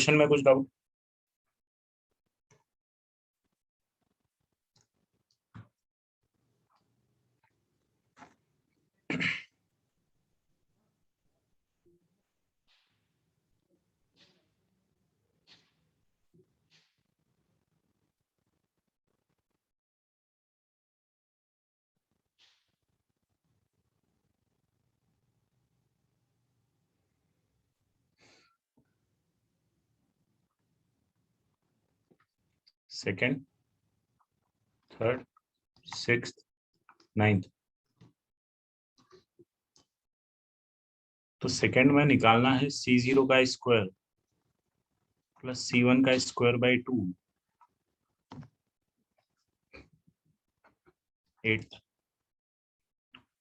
Question में कुछ doubt? Second, third, sixth, ninth. तो सेकेंड में निकालना है C0 का स्क्वायर प्लस C1 का square by 2, eight,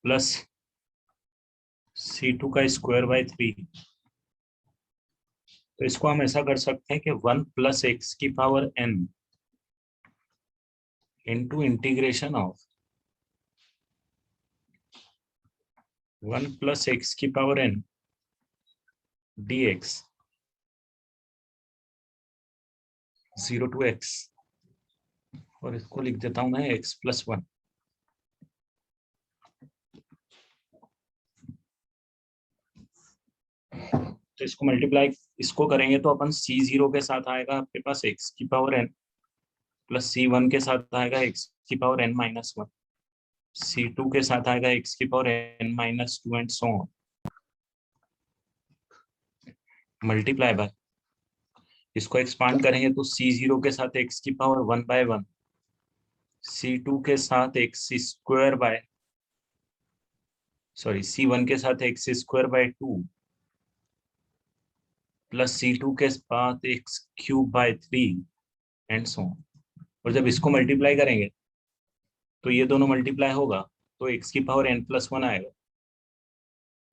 plus C2 का स्क्वायर बाई 3। तो इसको हम ऐसा कर सकते हैं कि 1 प्लस एक्स की power n into integration of 1 plus x की power n dx 0 to x, और इसको लिख देता हूं मैं x प्लस 1। तो इसको मल्टीप्लाई इसको करेंगे तो अपन C0 के साथ आएगा आपके पास x की पावर n, प्लस C1 के साथ आएगा x की पावर n माइनस 1, C2 के साथ आएगा x की power n minus 2 and so on, multiply by, इसको एक्सपांड करेंगे तो C0 के साथ x की पावर 1 बाय 1, C2 के साथ x स्क्वायर बाय C1 के साथ x square by 2 plus C2 के साथ x cube by 3 and so on. और जब इसको मल्टीप्लाई करेंगे तो ये दोनों मल्टीप्लाई होगा तो x की पावर n प्लस 1 आएगा,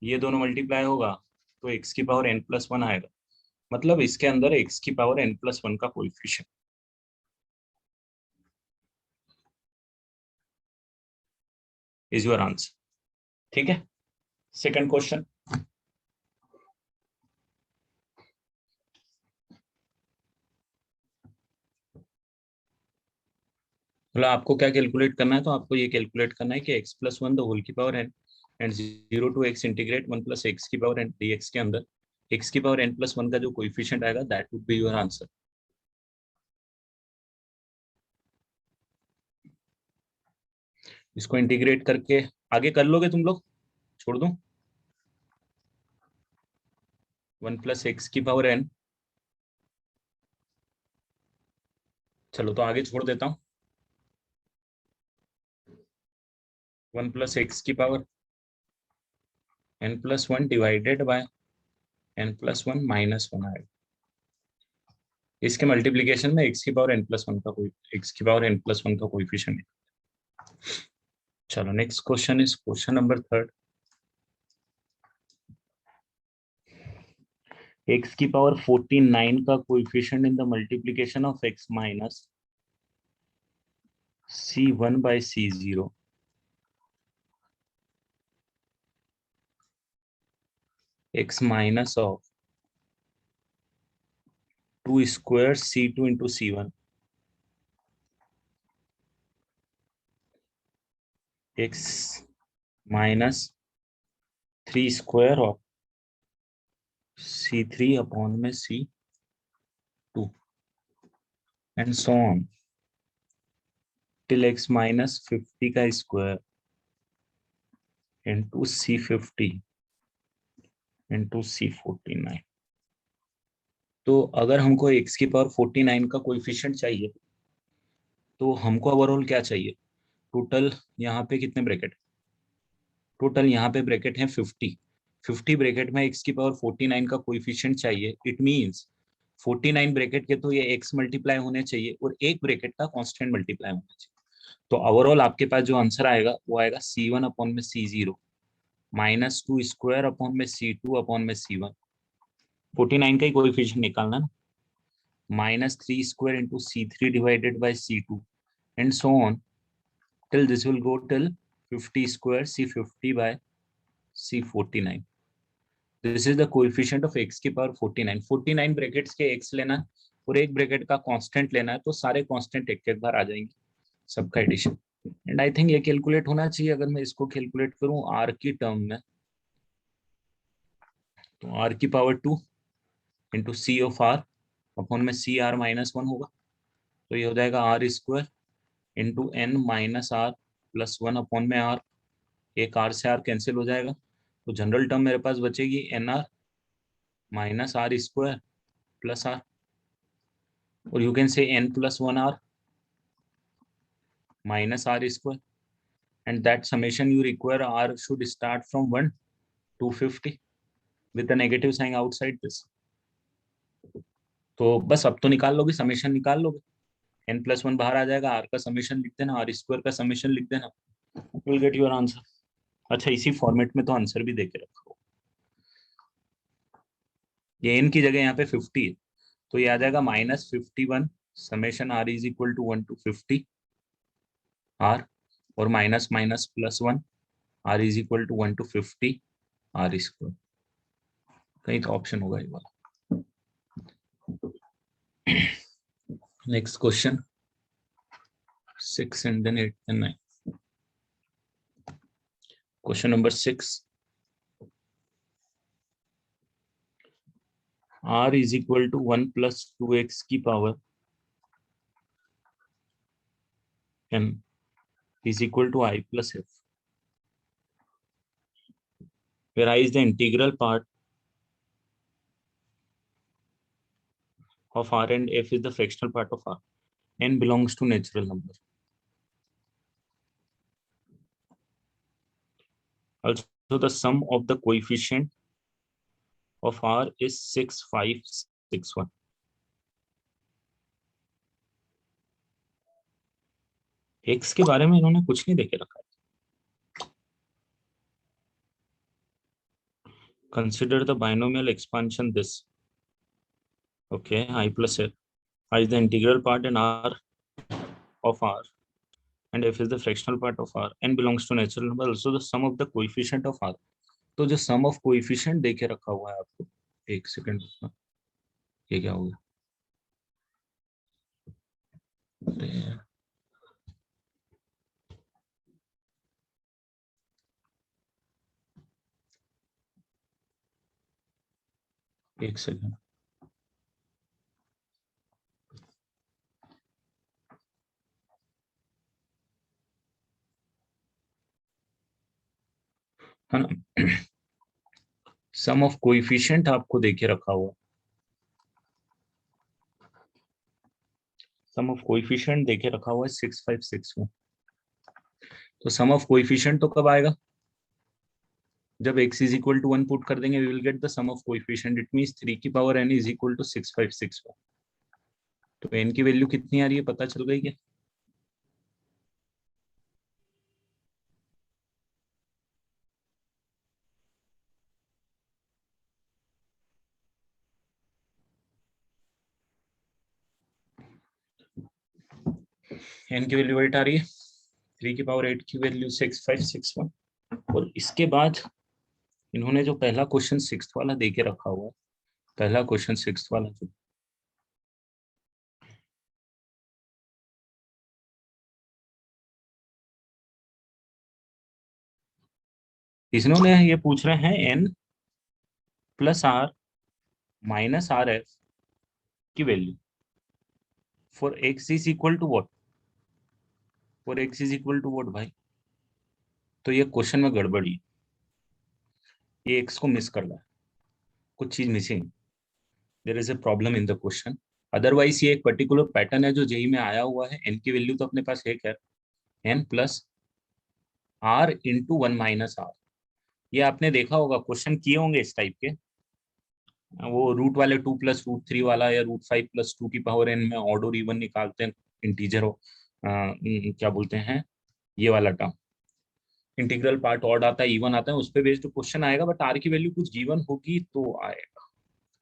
ये दोनों मल्टीप्लाई होगा तो x की पावर n प्लस 1 आएगा। मतलब इसके अंदर x की पावर n प्लस 1 का कोएफिशिएंट इज योर आंसर। ठीक है, सेकंड क्वेश्चन। मतलब आपको क्या कैलकुलेट करना है, तो आपको ये कैलकुलेट करना है कि x प्लस 1 द होल की power n and 0 to x integrate 1 plus x की पावर n dx के अंदर x की पावर n प्लस 1 का जो कोएफिशिएंट आएगा that would be your answer. इसको इंटीग्रेट करके आगे कर लोगे तुम लोग, छोड़ दूं? 1 प्लस एक्स की पावर n, चलो तो आगे छोड़ देता हूं। 1 प्लस एक्स की power n plus 1 divided by n plus 1 minus 1 आएगा। इसके मल्टीप्लीकेशन में x की पावर n प्लस 1 का कोई x की पावर n प्लस 1 का कोएफिशिएंट है। चलो next question is question number third. x की पावर 49 का coefficient in the multiplication of x minus C1 by C0 x minus of 2 square C2 into C1 x minus 3 square of C3 upon में C2 and so on till x minus 50 का square into C50 into C49। तो अगर हमको x की power 49 का coefficient चाहिए तो हमको ओवरऑल क्या चाहिए? टोटल यहाँ पे कितने ब्रैकेट? टोटल यहाँ पे ब्रैकेट है 50। 50 ब्रैकेट में x की पावर 49 का कोएफिशिएंट चाहिए। इट मींस 49 ब्रैकेट के तो ये x मल्टीप्लाई होने चाहिए और एक ब्रैकेट का कांस्टेंट मल्टीप्लाई होना चाहिए। तो ओवरऑल आपके पास जो आंसर आएगा वो आएगा C1 अपॉन में C0 माइनस 2 स्क्वायर अपॉन में C2 अपॉन में C1। 49 का ही कोएफिशिएंट निकालना ना, minus 3 square into C3 divided by C2 and so on till this will go till 50 square C50 by C49. This is the coefficient of x की power 49। 49 brackets के x लेना है और एक ब्रैकेट का कांस्टेंट लेना है, तो सारे कांस्टेंट एक एक बार आ जाएंगे, सबका एडिशन। एंड आई थिंक ये कैलकुलेट होना चाहिए। अगर मैं इसको कैलकुलेट करूं r की टर्म में, तो r की power 2 into c of r upon में सी r माइनस 1 होगा, तो ये हो जाएगा r square into N minus R plus 1 upon में r। एक r से r कैंसिल हो जाएगा, तो जनरल टर्म मेरे पास बचेगी N R minus R square plus R, और you can say N plus 1 r minus r square, and that summation you require r should start from 1 to 50 with the negative sign outside this। तो बस अब तो निकाल लोगे, summation निकाल लोगे, n plus 1 बाहर आ जाएगा, r का समेशन लिख देना, r स्क्वायर का समेशन लिख देना, विल गेट योर आंसर। अच्छा, इसी फॉर्मेट में तो आंसर भी देके रखा हो। ये n की जगह यहाँ पे 50 है, तो ये आ जाएगा -51 summation r is equal to 1 to 50 r, और minus minus plus 1 r is equal to 1 to 50 r square. कहीं तो ऑप्शन होगा ये वाला। Next question 6 and then 8 and 9। Question number 6, r is equal to 1 plus 2x की power n is equal to I plus f, where I is the integral part of r and f is the fractional part of r. n belongs to natural number. Also, the sum of the coefficient of r is 6561. x के बारे में इन्होंने कुछ नहीं देके रखा है। Consider the binomial expansion this. Okay, I plus f. I is the integral part and r of r, and f is the fractional part of r. n belongs to natural number. Also, the sum of the coefficient of r. तो जो सम of coefficient देके रखा हुआ है आपको, एक second, ये क्या होगा? एक सेकंड, है ना? सम ऑफ कोएफिशिएंट आपको देके रखा हुआ, सम ऑफ कोएफिशिएंट देके रखा हुआ है 6561। तो सम ऑफ कोएफिशिएंट तो कब आएगा? जब x is equal to 1 put कर देंगे, we will get the sum of coefficient. It means 3 की power n is equal to 6561। तो n की वैल्यू कितनी आ रही है, पता चल गई क्या? n की वैल्यू 8 आ रही है, 3 की पावर 8 की वैल्यू 6561। और इसके बाद इन्होंने जो पहला क्वेश्चन 6th वाला देके रखा हुआ है, पहला क्वेश्चन 6th वाला जो, इन्होंने ये पूछ रहे हैं n plus R minus R F की value for x is equal to what, for x is equal to what भाई? तो ये क्वेश्चन में गड़बड़ी है, ये x को मिस कर रहा है, कुछ चीज missing, there is a problem in the question. Otherwise ये एक पर्टिकुलर पैटर्न है जो जेई में आया हुआ है। n की वैल्यू तो अपने पास है क्या, n plus r into 1 minus r. ये आपने देखा होगा, क्वेश्चन किए होंगे इस टाइप के, वो रूट वाले 2 प्लस रूट 3 वाला, या रूट 5 प्लस 2 की पावर n में ऑड और इवन निकालते हैं, इंटीजर हो, क्या बोलते हैं, ये वाला टर्म, इंटीग्रल पार्ट ऑड आता है इवन आता है, उस पर बेस्ड क्वेश्चन आएगा। बट आर की वैल्यू कुछ गिवन होगी तो आएगा।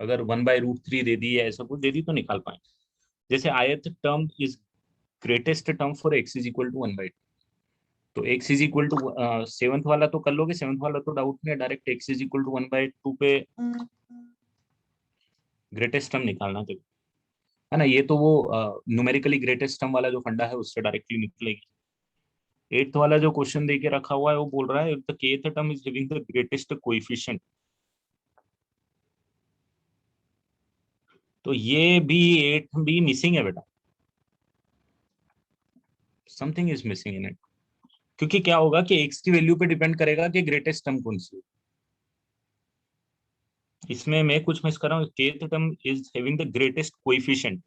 अगर 1/√3 दे दी या ऐसा कुछ दे दी तो निकाल पाएंगे। जैसे ith term is greatest term for x is equal to 1/2, तो x is equal to seventh वाला तो कर लोगे, सेवंथ वाला तो डाउट नहीं है, direct x is equal to 1/2 पे ग्रेटेस्ट टर्म निकालना चाहिए, है ना। ये तो वो न्यूमेरिकली ग्रेटेस्ट टर्म वाला जो फंडा है उससे डायरेक्टली निकलेगी। एट्थ वाला जो क्वेश्चन दे के रखा हुआ है वो बोल रहा है the kth term is having the greatest coefficient, तो ये भी एट भी मिसिंग है बेटा, something is missing in it. क्योंकि क्या होगा कि एक्स की वैल्यू पे डिपेंड करेगा कि ग्रेटेस्ट टर्म कौन सी है। इसमें मैं कुछ मिस कर रहा हूँ, kth term is having the greatest coefficient.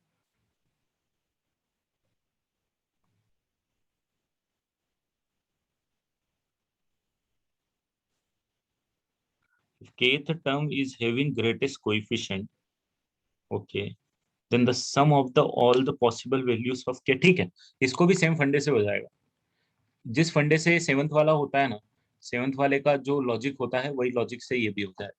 kth term is having greatest coefficient, okay, then the sum of the all the possible values of k, ठीक है। इसको भी सेम फंडे से हो जाएगा, जिस फंडे से सेवंथ वाला होता है ना, सेवंथ वाले का जो लॉजिक होता है वही लॉजिक से ये भी होता है।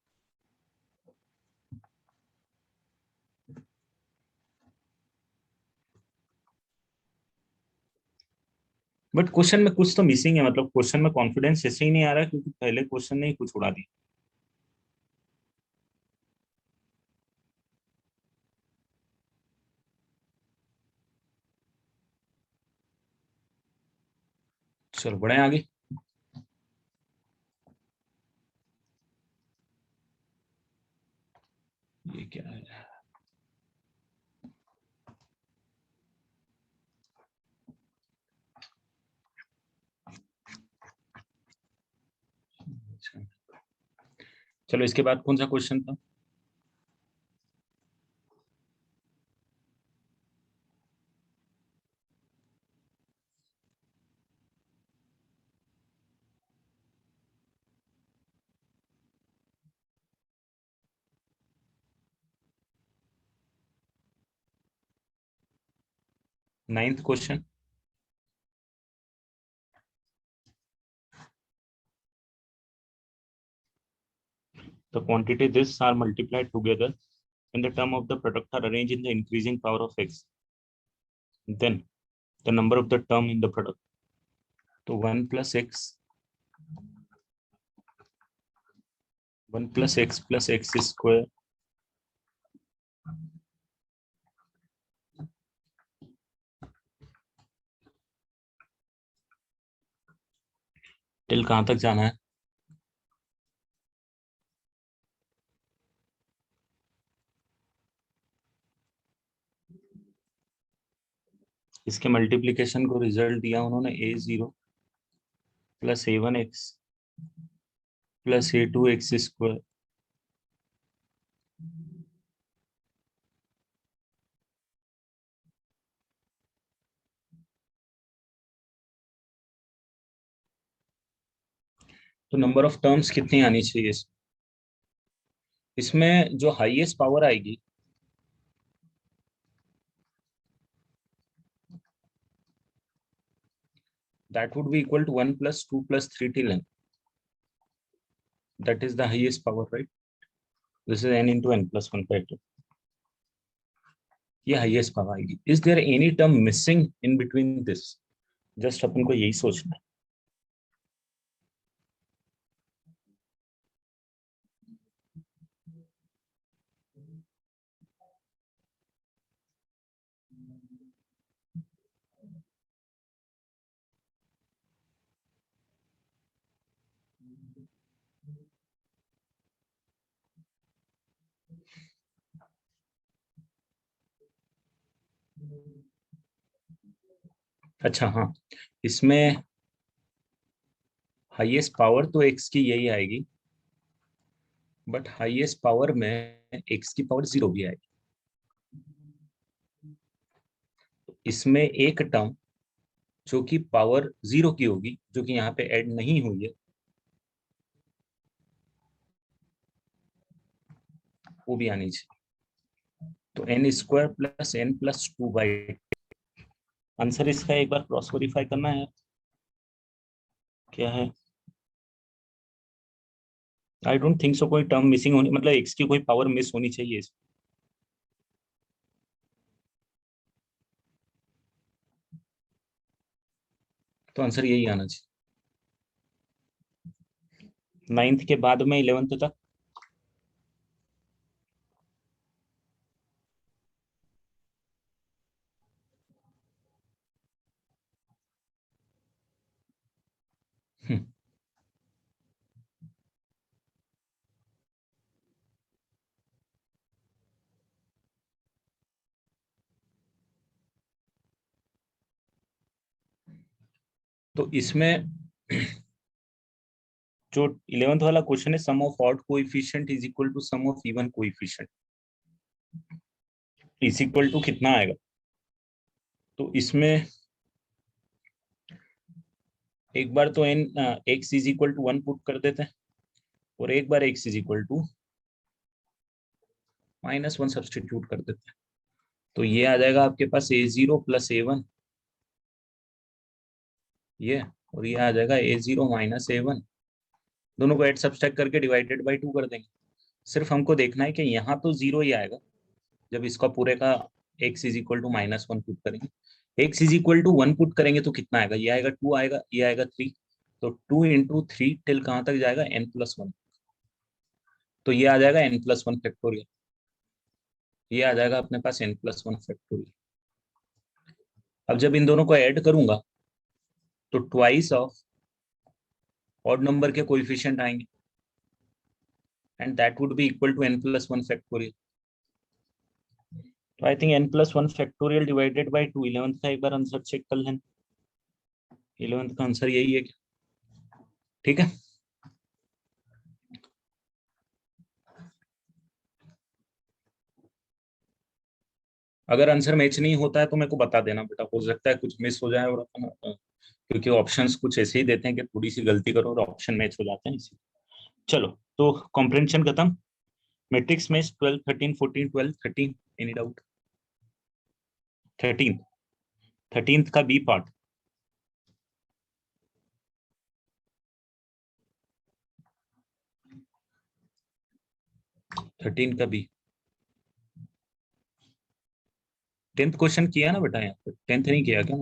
बट क्वेश्चन में कुछ तो मिसिंग है, मतलब क्वेश्चन में कॉन्फिडेंस ऐसे ही नहीं आ रहा है क्योंकि पहले क्वेश्चन ने ही कुछ उड़ा दिया। चलो बढ़े आगे। ये क्या है? अच्छा। चलो इसके बाद कौन सा क्वेश्चन था? Ninth question. The quantity this are multiplied together in the term of the product are arranged in the increasing power of x, then the number of the term in the product, तो 1 plus x plus x square till कहाँ तक जाना है? इसके multiplication को result दिया उन्होंने a0 plus a1x plus a2x square, तो नंबर ऑफ टर्म्स कितनी आनी चाहिए इसमें जो हाईएस्ट पावर आएगी that would be equal to 1 plus 2 plus 3 till n, that is the highest power, right? This is n into n plus 1 factor, ये highest power आएगी। Is there any term missing in between this? Just अपन को यही सोचना है। अच्छा हाँ, इसमें हाईएस्ट पावर तो x की यही आएगी, बट हाईएस्ट पावर में x की पावर 0 भी आएगी। इसमें एक टर्म जो कि पावर 0 की होगी, जो कि यहाँ पे ऐड नहीं हुई है, वो भी आनी चाहिए। तो n square plus n plus 2/, answer इसका एक बार क्रॉस वेरीफाई करना है, क्या है? आई डोंट थिंक सो कोई टर्म मिसिंग होनी, मतलब x की कोई पावर मिस होनी चाहिए। तो आंसर यही आना चाहिए। 9th के बाद में 11th तक। तो इसमें जो 11th वाला क्वेश्चन है, sum of odd coefficient is equal to sum of even coefficient, is equal to कितना आएगा? तो इसमें एक बार तो N X is equal to 1 put कर देते हैं, और एक बार एक्स इज इक्वल टू -1 सब्सटीट्यूट कर देते हैं। तो ये आ जाएगा आपके पास a0 प्लस a1, ये, और ये आ जाएगा a0 माइनस a1। दोनों को एड सब्सट्रैक्ट करके डिवाइडेड बाई 2 कर देंगे। सिर्फ हमको देखना है कि यहाँ तो 0 ही आएगा जब इसका पूरे का x is equal to -1 put करेंगे। x is equal to 1 put करेंगे तो कितना आएगा? ये आएगा 2 आएगा, ये आएगा 3। तो 2 इंटू 3 टिल कहाँ तक जाएगा? n+1। तो ये आ जाएगा n+1 फैक्टोरियल। ये आ जाएगा अपने पास n+1 फैक्टोरियल। अब जब इन दोनों को ऐड करूंगा तो ट्वाइस ऑफ ऑड नंबर के कोएफिशिएंट आएंगे, and that would be equal to n+1 factorial. तो I think n+1 factorial divided by 2, 11th का एक बार आंसर चेक कर लेना। 11th का आंसर यही है क्या? ठीक है। अगर आंसर मैच नहीं होता है तो मेरे को बता देना बेटा, हो सकता है कुछ मिस हो जाए, और क्योंकि ऑप्शंस कुछ ऐसे ही देते हैं कि थोड़ी सी गलती करो और ऑप्शन मैच हो जाते हैं इसी। चलो, तो कॉम्प्रिहेंशन खत्म। मैट्रिक्स में 12, 13, 14, 12, 13, एनी डाउट? 13th का बी पार्ट। 13 का बी 10th क्वेश्चन किया ना बेटा? यहाँ पे 10th नहीं किया क्या?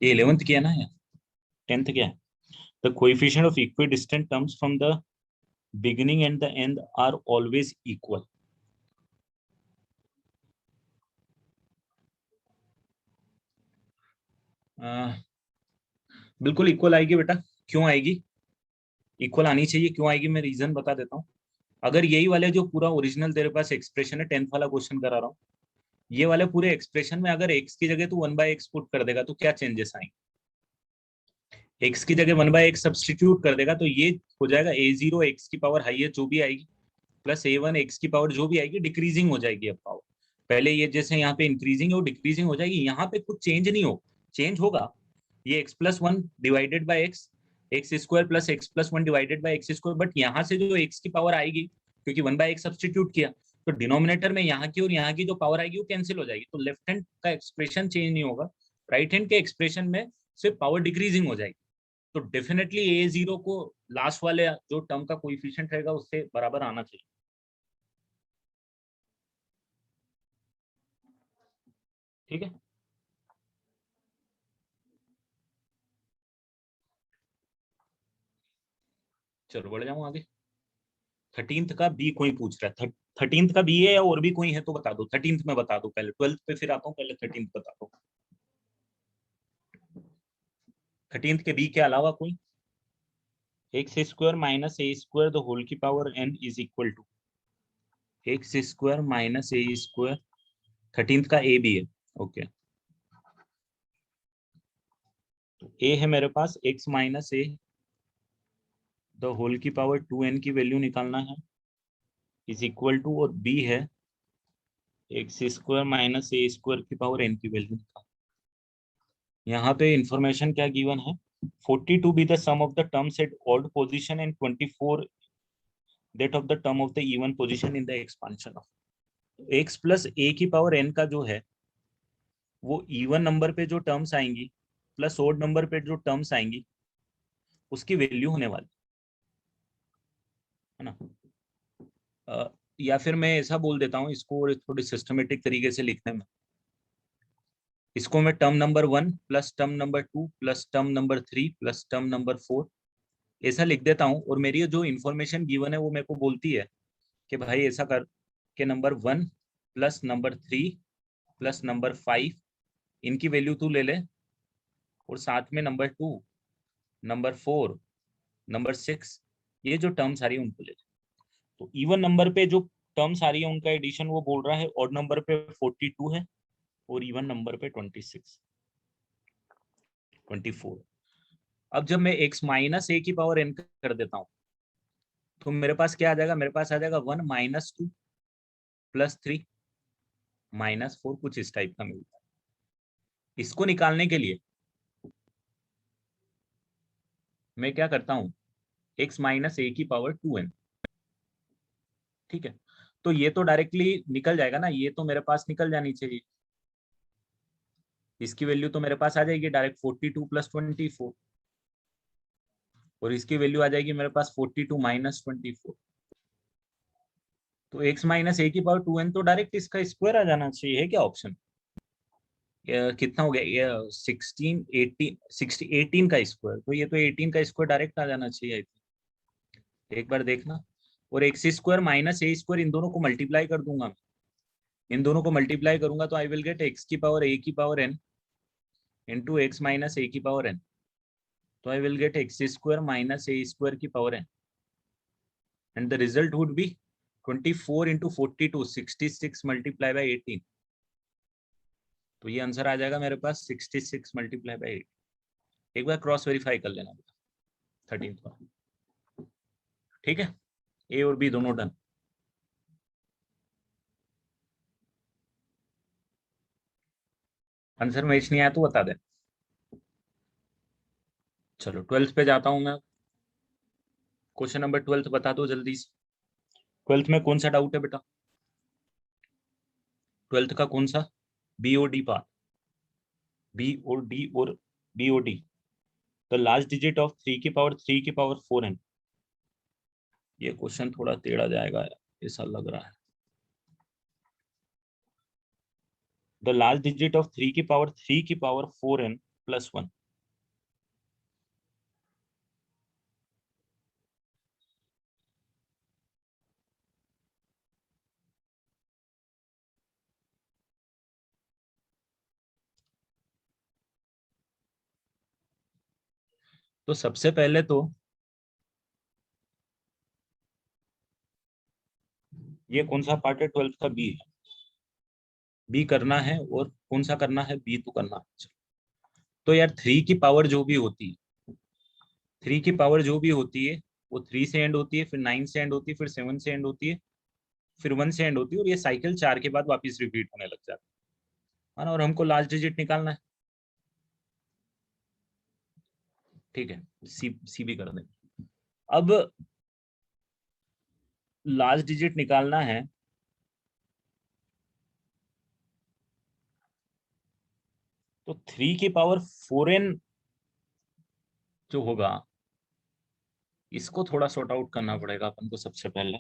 ये 11th किया ना? यहाँ 10th क्या है? The coefficient of equidistant terms from the beginning and the end are always equal. बिल्कुल इक्वल आएगी बेटा। क्यों आएगी? इक्वल आनी चाहिए। क्यों आएगी? मैं रीजन बता देता हूँ। अगर यही वाले जो पूरा ओरिजिनल तेरे पास एक्सप्रेशन है, 10th वाला क्वेश्चन करा रहा हूँ, ये वाले पूरे एक्सप्रेशन में अगर x की जगह तू 1/x पुट कर देगा तो क्या चेंजेस आएंगे? x की जगह 1/x सब्सटीट्यूट कर देगा तो ये हो जाएगा a0 x की पावर हाईएस्ट जो भी आएगी, प्लस a1 x की पावर जो भी आएगी, डिक्रीजिंग हो जाएगी अब पावर। पहले ये जैसे यहाँ पे इंक्रीजिंग है वो डिक्रीजिंग हो जाएगी। यहाँ पे कुछ चेंज नहीं हो, चेंज होगा ये x+1 divided by x square plus x+1 divided by x square. But यहाँ से जो x की पावर आएगी, क्योंकि 1/x सब्सटीट्यूट किया, तो डिनोमिनेटर में यहाँ की और यहाँ की जो पावर आएगी वो कैंसिल हो जाएगी। तो लेफ्ट हैंड का एक्सप्रेशन चेंज नहीं होगा, राइट हैंड के एक्सप्रेशन में सिर्फ पावर डिक्रीजिंग हो जाएगी। तो डेफिनेटली a0 को लास्ट वाले जो टर्म का कोएफिशिएंट रहेगा उससे बराबर आना चाहिए। ठीक है, चलो बढ़ जाऊं आगे। 13th का बी कोई पूछ रहा है। 13th का बी है या और भी कोई है तो बता दो। 13th में बता दो पहले, 12th पे फिर आता हूँ, पहले 13th बता दो। 13th के बी के अलावा कोई? x² minus a² the whole की power n is equal to x² minus a²। 13th का ए भी है। ओके, ए है मेरे पास x minus a the whole की पावर 2n की वैल्यू निकालना है, इज इक्वल टू, और बी है x² माइनस a² की पावर n की वैल्यू निकालना। यहाँ पे इंफॉर्मेशन क्या गिवन है? 42 be the sum of the terms at odd position and 24 that of the term of the even position in the expansion of x plus a की power n का जो है वो इवन नंबर पे जो terms आएंगी plus odd number पे जो टर्म्स आएंगी उसकी वैल्यू होने वाली है ना। या फिर मैं ऐसा बोल देता हूँ इसको थोड़ी सिस्टमेटिक तरीके से लिखने में, इसको मैं term number 1 plus term number 2 plus term number 3 plus term number 4 ऐसा लिख देता हूँ और मेरी जो इन्फॉर्मेशन गिवन है वो मेरे को बोलती है कि भाई ऐसा कर कि number 1 plus number 3 plus number 5 इनकी वैल्यू तू ले ले, और साथ में नंबर 2, नंबर 4, नंबर 6 ये जो टर्म्स आ रही है उनको ले ले। तो इवन नंबर पे जो टर्म्स आ रही है उनका एडिशन वो बोल रहा है, ऑड नंबर पे 42 है और इवन नंबर पे 26 24। अब जब मैं x माइनस ए की पावर n कर देता हूँ तो मेरे पास क्या आ जाएगा, मेरे पास आ जाएगा 1 माइनस 2 प्लस 3 माइनस 4, कुछ इस टाइप का मिलता है। इसको निकालने के लिए मैं क्या करता हूँ, x माइनस ए की पावर 2n, ठीक है। तो ये तो डायरेक्टली निकल जाएगा ना, ये तो मेरे पास निकल जानी चाहिए, इसकी वैल्यू तो मेरे पास आ जाएगी डायरेक्ट 42 प्लस 24, और इसकी वैल्यू आ जाएगी मेरे पास 42 माइनस 24। तो x माइनस ए की पावर 2n तो डायरेक्ट इसका स्क्वायर आ जाना चाहिए, है क्या ऑप्शन? कितना हो गया ये, 16 18 60 18 का स्क्वायर, तो ये तो 18 का स्क्वायर डायरेक्ट आ जाना चाहिए आई थिंक। एक बार देखना, और x square minus A square इन दोनों को मल्टीप्लाई कर दूंगा मैं, इन दोनों को मल्टीप्लाई करूंगा तो आई विल गेट एक्स की पावर ए की power N into X minus A की पावर एन, तो I will get X square minus A square की power N, and the result would be 24 into 42 66 multiply by 18। तो ये answer आ जाएगा मेरे पास 66 multiply by 8। एक बार cross verify कर लेना 13 का, ठीक है। ए और बी दोनों डन। आंसर मैच नहीं आया तो बता दे। चलो 12th पे जाता हूं मैं। क्वेश्चन नंबर 12 बता दो जल्दी से। 12th में कौन सा डाउट है बेटा? 12th का कौन सा? BOD part, BOD, the last digit of 3 की पावर 3 की पावर 4n। ये क्वेश्चन थोड़ा टेढ़ा जाएगा ऐसा लग रहा है। द लास्ट डिजिट ऑफ 3 की पावर 3 की पावर 4n प्लस 1। तो सबसे पहले तो ये कौन सा पार्ट है? 12th का बी है, बी करना है, और कौन सा करना है? बी तो करना है। तो यार 3 की पावर जो भी होती है, 3 की पावर जो भी होती है वो 3 से एंड होती है, फिर 9 से एंड होती है, फिर 7 से एंड होती है, फिर 1 से एंड होती है, और ये साइकिल 4 के बाद वापस रिपीट होने लग जाता है ना। और हमको लास्ट डिजिट निकालना है, ठीक है। सी भी कर दें। अब लास्ट डिजिट निकालना है, तो 3 की पावर 4n जो होगा इसको थोड़ा सॉर्ट आउट करना पड़ेगा अपन को सबसे पहले।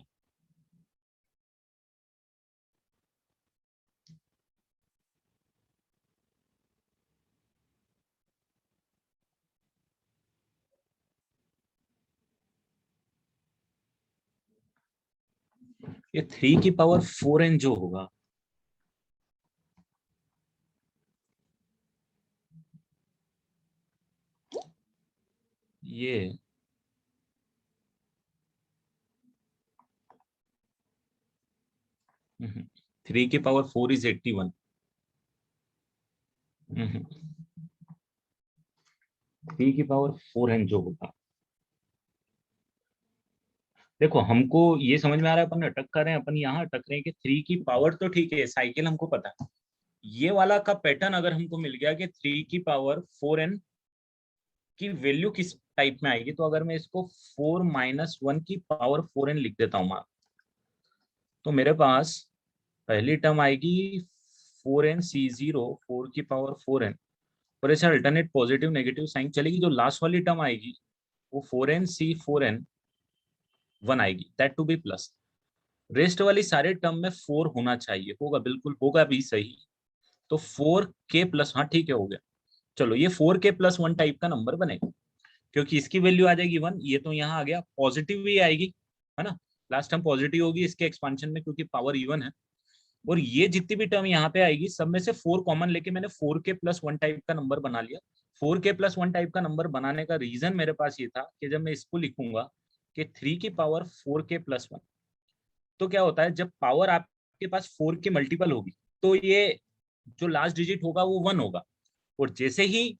ये 3 की पावर 4n जो होगा, ये 3 की पावर 4 इज 81। 3 की पावर 4n जो होगा, देखो हमको ये समझ में आ रहा है अपन अटक कर रहे हैं, अपन यहाँ अटक रहे हैं कि 3 की पावर तो ठीक है, साइकिल हमको पता है, ये वाला का पैटर्न अगर हमको मिल गया कि 3 की पावर 4n की वैल्यू किस टाइप में आएगी, तो अगर मैं इसको 4 माइनस 1 की पावर 4n लिख देता हूँ मान, तो मेरे पास पहली टर्म आएगी 4n c0 4 की पावर 4n, और ऐसे अल्टरनेट पॉजिटिव नेगेटिव साइन चलेगी। जो लास्ट वाली टर्म आएगी वो 4n c4n 1 आएगी, that to be plus. Rest वाली सारे टर्म में 4 होना चाहिए, होगा बिल्कुल, होगा भी सही। तो 4k प्लस, हाँ ठीक है हो गया। चलो ये 4k प्लस 1 टाइप का नंबर बनेगा। क्योंकि इसकी वैल्यू आ जाएगी 1, ये तो यहाँ आ गया, पॉजिटिव भी आएगी, है ना, लास्ट टर्म पॉजिटिव होगी इसके एक्सपांशन में क्योंकि पावर इवन है। और ये जितनी भी टर्म यहाँ पे आएगी सब में से 4 कॉमन लेके मैंने 4k+1 टाइप का नंबर बना लिया। 4k+1 टाइप का नंबर बनाने का रीजन मेरे पास ये था कि जब मैं इसको लिखूंगा कि 3 की पावर 4k+1, तो क्या होता है जब पावर आपके पास 4 के मल्टीपल होगी तो ये जो लास्ट डिजिट होगा वो 1 होगा, और जैसे ही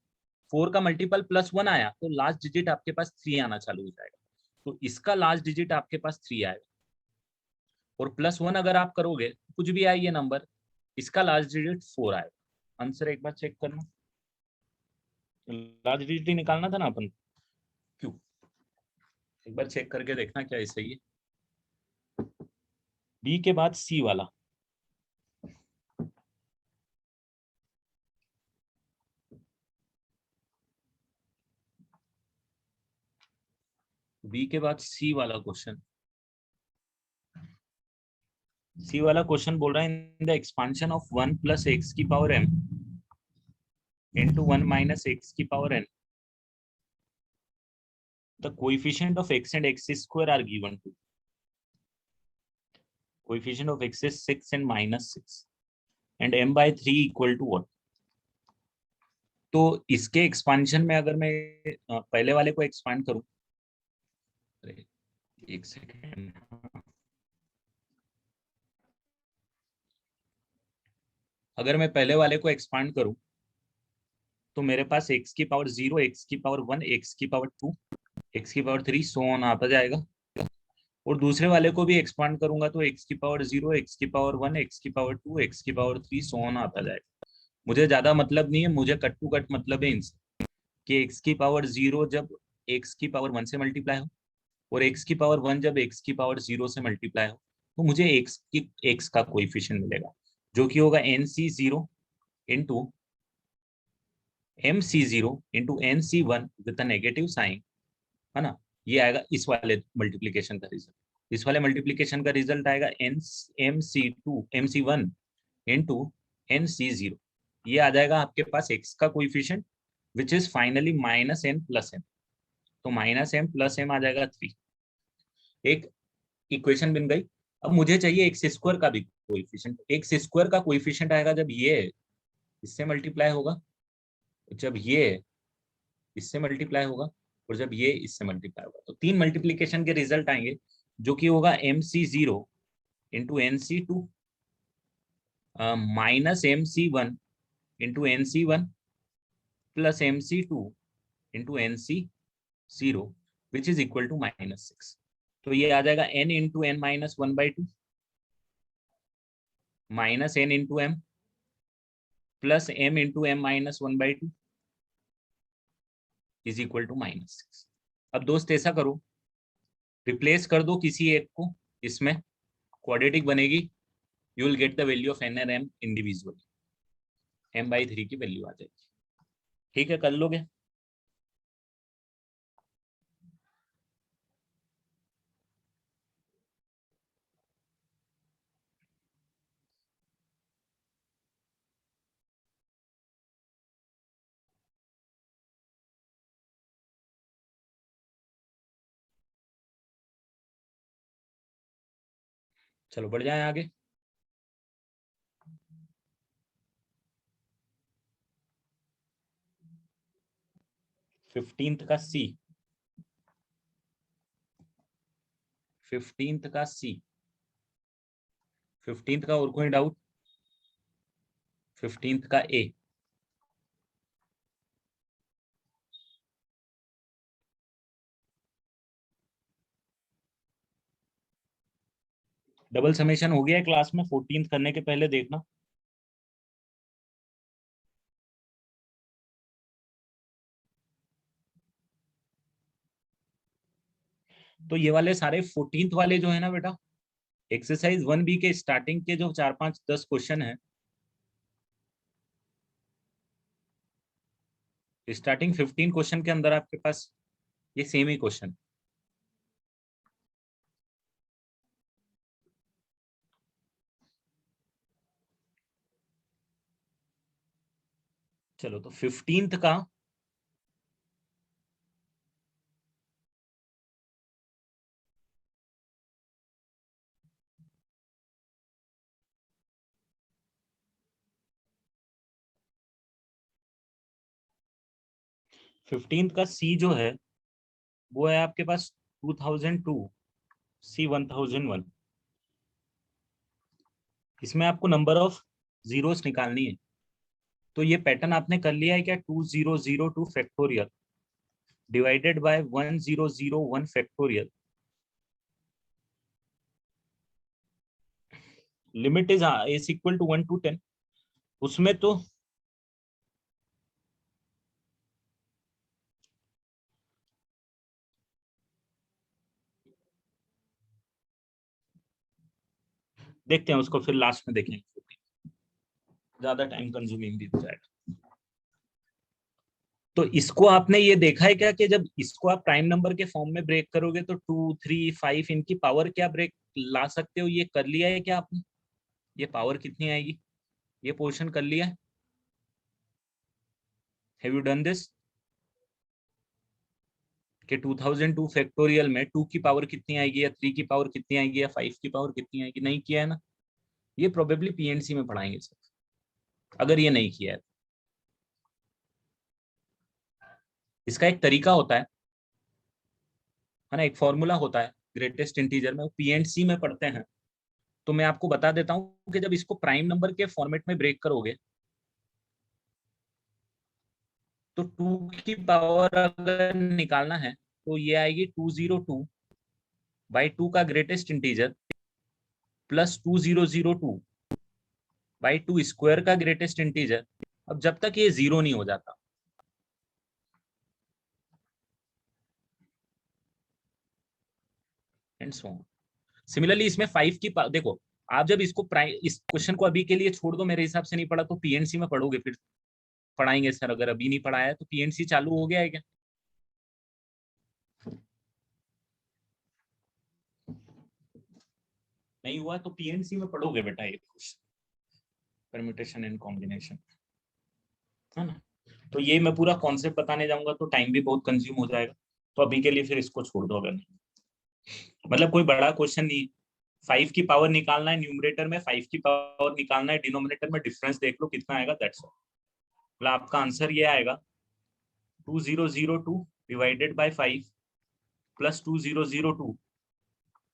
4 का मल्टीपल +1 आया तो लास्ट डिजिट आपके पास 3 आना चालू हो जाएगा। तो इसका लास्ट डिजिट आपके पास 3 आएगा, और +1 अगर आप करोगे कुछ भी आए ये नंबर, इसका लास्ट डिजिट 4 आएगा। आंसर एक बार चेक करना, लास्ट डिजिट ही निकालना था ना अपन, क्यों, एक बार चेक करके देखना क्या ये सही है। बी के बाद सी वाला, बी के बाद सी वाला क्वेश्चन, सी वाला क्वेश्चन बोल रहा है in the expansion of 1 + x की पावर m into 1 - x की power n, the coefficient of x and x square are given to, coefficient of x is 6 and -6 and m/3 equal to what। तो इसके expansion में अगर मैं पहले वाले को एक्सपांड करूं, एक सेकेंड, अगर मैं पहले वाले को एक्सपांड करूं तो मेरे पास x की पावर 0, x की पावर 1, x की पावर 2, x की पावर 3 सो ऑन आता जाएगा। और दूसरे वाले को भी एक्सपांड करूंगा तो x की पावर 0, x की पावर 1, x की पावर 2, x की पावर 3 सो ऑन आता जाएगा। मुझे ज्यादा मतलब नहीं है, मुझे कट टू कट मतलब है इनसे कि x की पावर 0 जब x की पावर 1 से मल्टीप्लाई हो, और x की पावर 1 जब x की पावर 0 से मल्टीप्लाई हो, तो मुझे x का कोएफिशिएंट मिलेगा जो कि होगा nc0 into mc0 into nc1 with a negative sign, है ना। ये आएगा इस वाले मल्टीप्लीकेशन का रिजल्ट, इस वाले मल्टीप्लीकेशन का रिजल्ट आएगा mc1 इंटू nc0, ये आ जाएगा आपके पास x का coefficient which is finally -n+m, तो -m+m आ जाएगा 3। एक इक्वेशन बन गई। अब मुझे चाहिए x² का भी कोएफिशिएंट, x² का कोएफिशिएंट आएगा जब ये इससे मल्टीप्लाई होगा, जब ये इससे मल्टीप्लाई होगा, और जब ये इससे मल्टीप्लाई होगा, तो 3 मल्टीप्लीकेशन के रिजल्ट आएंगे जो कि होगा mc0 into nc2 -mc1 into nc1 plus mc2 into nc0 which is equal to -6। तो ये आ जाएगा n into n -1/2 minus n into m plus m into m -1/2 is equal to -6। अब दोस्त ऐसा करो, रिप्लेस कर दो किसी एक को इसमें, क्वाड्रेटिक बनेगी, you will get the value of n and m individually, m/3 की वैल्यू आ जाएगी। ठीक है, कर लोगे। चलो बढ़ जाए आगे। 15th का सी, 15th का सी, 15th का और कोई डाउट? 15th का ए, डबल समेशन हो गया है क्लास में, 14th करने के पहले देखना। तो ये वाले सारे 14th वाले जो है ना बेटा, एक्सरसाइज 1B के स्टार्टिंग के जो 4, 5, 10 क्वेश्चन है, स्टार्टिंग 15 क्वेश्चन के अंदर आपके पास ये सेम ही क्वेश्चन। चलो तो 15th का 15 का सी जो है वो है आपके पास 2002, सी 1001। इसमें आपको नंबर ऑफ जीरोस निकालनी है। तो ये पैटर्न आपने कर लिया है क्या, 2002 factorial divided by 1001 factorial, limit is equal to 1 to 10। उसमें तो देखते हैं उसको, फिर लास्ट में देखेंगे, ज्यादा टाइम कंज्यूमिंग भी हो जाएगा। तो इसको आपने ये देखा है क्या कि जब इसको आप प्राइम नंबर के फॉर्म में ब्रेक करोगे तो 2, 3, 5 इनकी पावर क्या ब्रेक ला सकते हो, ये कर लिया है क्या आपने? ये पावर कितनी आएगी, ये पोर्शन कर लिया है? Have you done this? कि 2002 फैक्टोरियल में 2 की पावर कितनी आएगी, या 3 की पावर कितनी आएगी, या 5 की पावर कितनी आएगी? नहीं किया है ना। ये प्रोबेबली पीएनसी में पढ़ाएंगे सर, अगर ये नहीं किया है। इसका एक तरीका होता है ना, एक फॉर्मूला होता है ग्रेटेस्ट इंटीजर में, पीएनसी में पढ़ते हैं। तो मैं आपको बता देता हूं कि जब इसको प्राइम नंबर के फॉर्मेट में ब्रेक करोगे तो 2 की पावर अगर निकालना है तो ये आएगी 202/2 का ग्रेटेस्ट इंटीजर प्लस 2002/2 स्क्वायर का ग्रेटेस्ट इंटीजर। अब जब तक ये जीरो नहीं हो जाता, एंड सो ऑन। सिमिलरली इसमें 5 की देखो, आप जब इसको इस क्वेश्चन को अभी के लिए छोड़ दो, मेरे हिसाब से नहीं पढ़ा तो पीएनसी में पढ़ोगे, फिर पढ़ाएंगे सर। अगर अभी नहीं पढ़ाया है तो पीएनसी चालू हो गया है क्या? नहीं हुआ तो पीएनसी में पढ़ोगे बेटा ये क्वेश्चन, परम्यूटेशन एंड कॉम्बिनेशन, है ना। तो ये मैं पूरा कॉन्सेप्ट बताने जाऊंगा तो टाइम भी बहुत कंज्यूम हो जाएगा, तो अभी के लिए फिर इसको छोड़ दो। अगर नहीं, मतलब कोई बड़ा क्वेश्चन नहीं, 5 की पावर निकालना है न्यूमरेटर में, 5 की पावर निकालना है डिनोमिनेटर में, डिफरेंस देख लो कितना आएगा, दैट्स ऑल। मतलब आपका आंसर ये आएगा 2002 divided by 5 plus 2002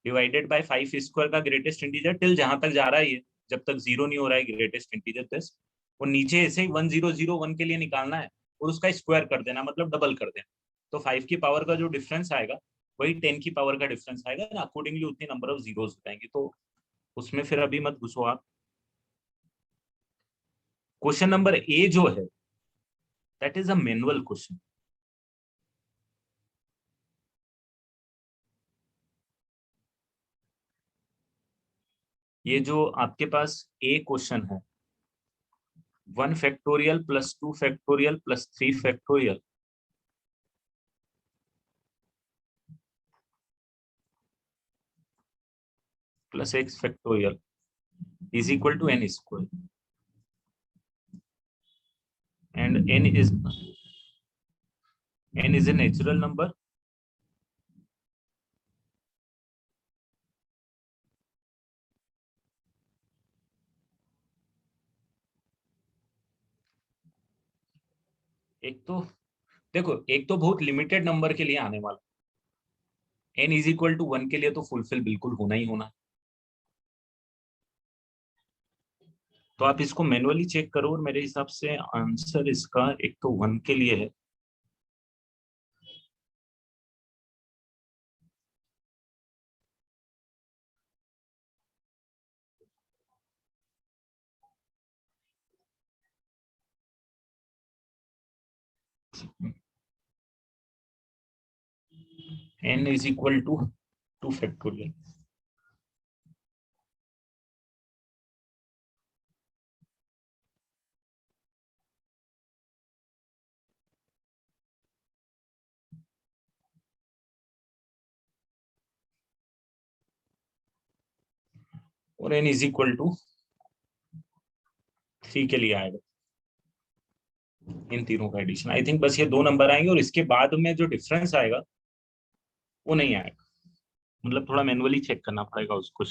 divided by 5 square का ग्रेटेस्ट इंटीजर टिल जहां तक जा रहा है ये, जब तक जीरो नहीं हो रहा है ग्रेटेस्ट इंटीजर दस। और नीचे ऐसे ही 1001 के लिए निकालना है और उसका स्क्वायर कर देना, मतलब डबल कर देना। तो 5 की पावर का जो डिफरेंस आएगा वही 10 की पावर का डिफरेंस आएगा, अकॉर्डिंगली उतनी नंबर ऑफ जीरोस हो जाएंगे। तो उसमें फिर अभी मत घुसो आप। क्वेश्चन नंबर ए जो है that is a manual question. ये जो आपके पास ए क्वेश्चन है, 1 factorial plus 2 factorial plus 3 factorial plus x factorial is equal to n square, and n is a natural number, एक तो देखो, एक तो बहुत लिमिटेड नंबर के लिए आने वाला, n इज इक्वल टू 1 के लिए तो फुलफिल बिल्कुल होना ही होना। तो आप इसको मैनुअली चेक करो, और मेरे हिसाब से आंसर इसका एक तो 1 के लिए है, n is equal to 2 factorial. और n इज इक्वल टू 3 के लिए आएगा। इन तीनों का एडिशन, आई थिंक बस ये दो नंबर आएंगे, और इसके बाद में जो डिफरेंस आएगा वो नहीं आएगा। मतलब थोड़ा मैनुअली चेक करना पड़ेगा उसको।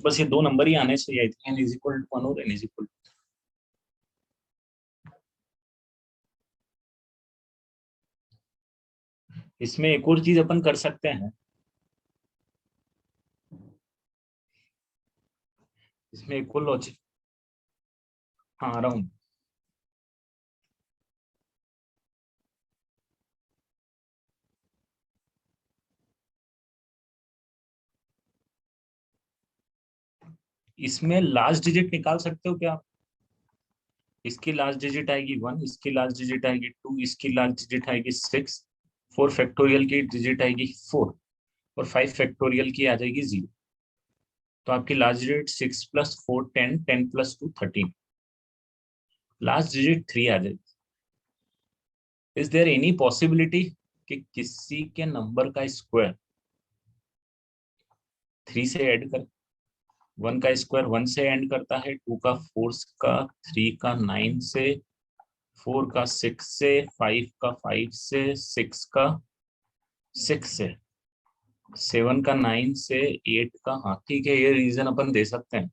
बस ये दो नंबर ही आने चाहिए, n इज इक्वल टू 1 और n इज इक्वल। इसमें एक और चीज अपन कर सकते हैं, इसमें एक और लॉजिक। हाँ, आ रहा हूँ। इसमें लास्ट डिजिट निकाल सकते हो क्या आप? इसकी लास्ट डिजिट आएगी 1, इसकी लास्ट डिजिट आएगी 2, इसकी लास्ट डिजिट आएगी 6, 4 फैक्टोरियल की डिजिट आएगी 4, और 5 फैक्टोरियल की आ जाएगी 0। तो आपकी last digit 6 plus 4 10, 10 plus 2 13, last digit 3 आ जाएगी। इज देयर एनी पॉसिबिलिटी कि किसी के नंबर का स्क्वायर 3 से ऐड कर? 1 का स्क्वायर 1 से एंड करता है, 2 का 4 का, 3 का 9 से, 4 का 6 से, 5 का 5 से, 6 का 6 से, 7 का 9 से, 8 का, हाँ ठीक है, ये रीजन अपन दे सकते हैं।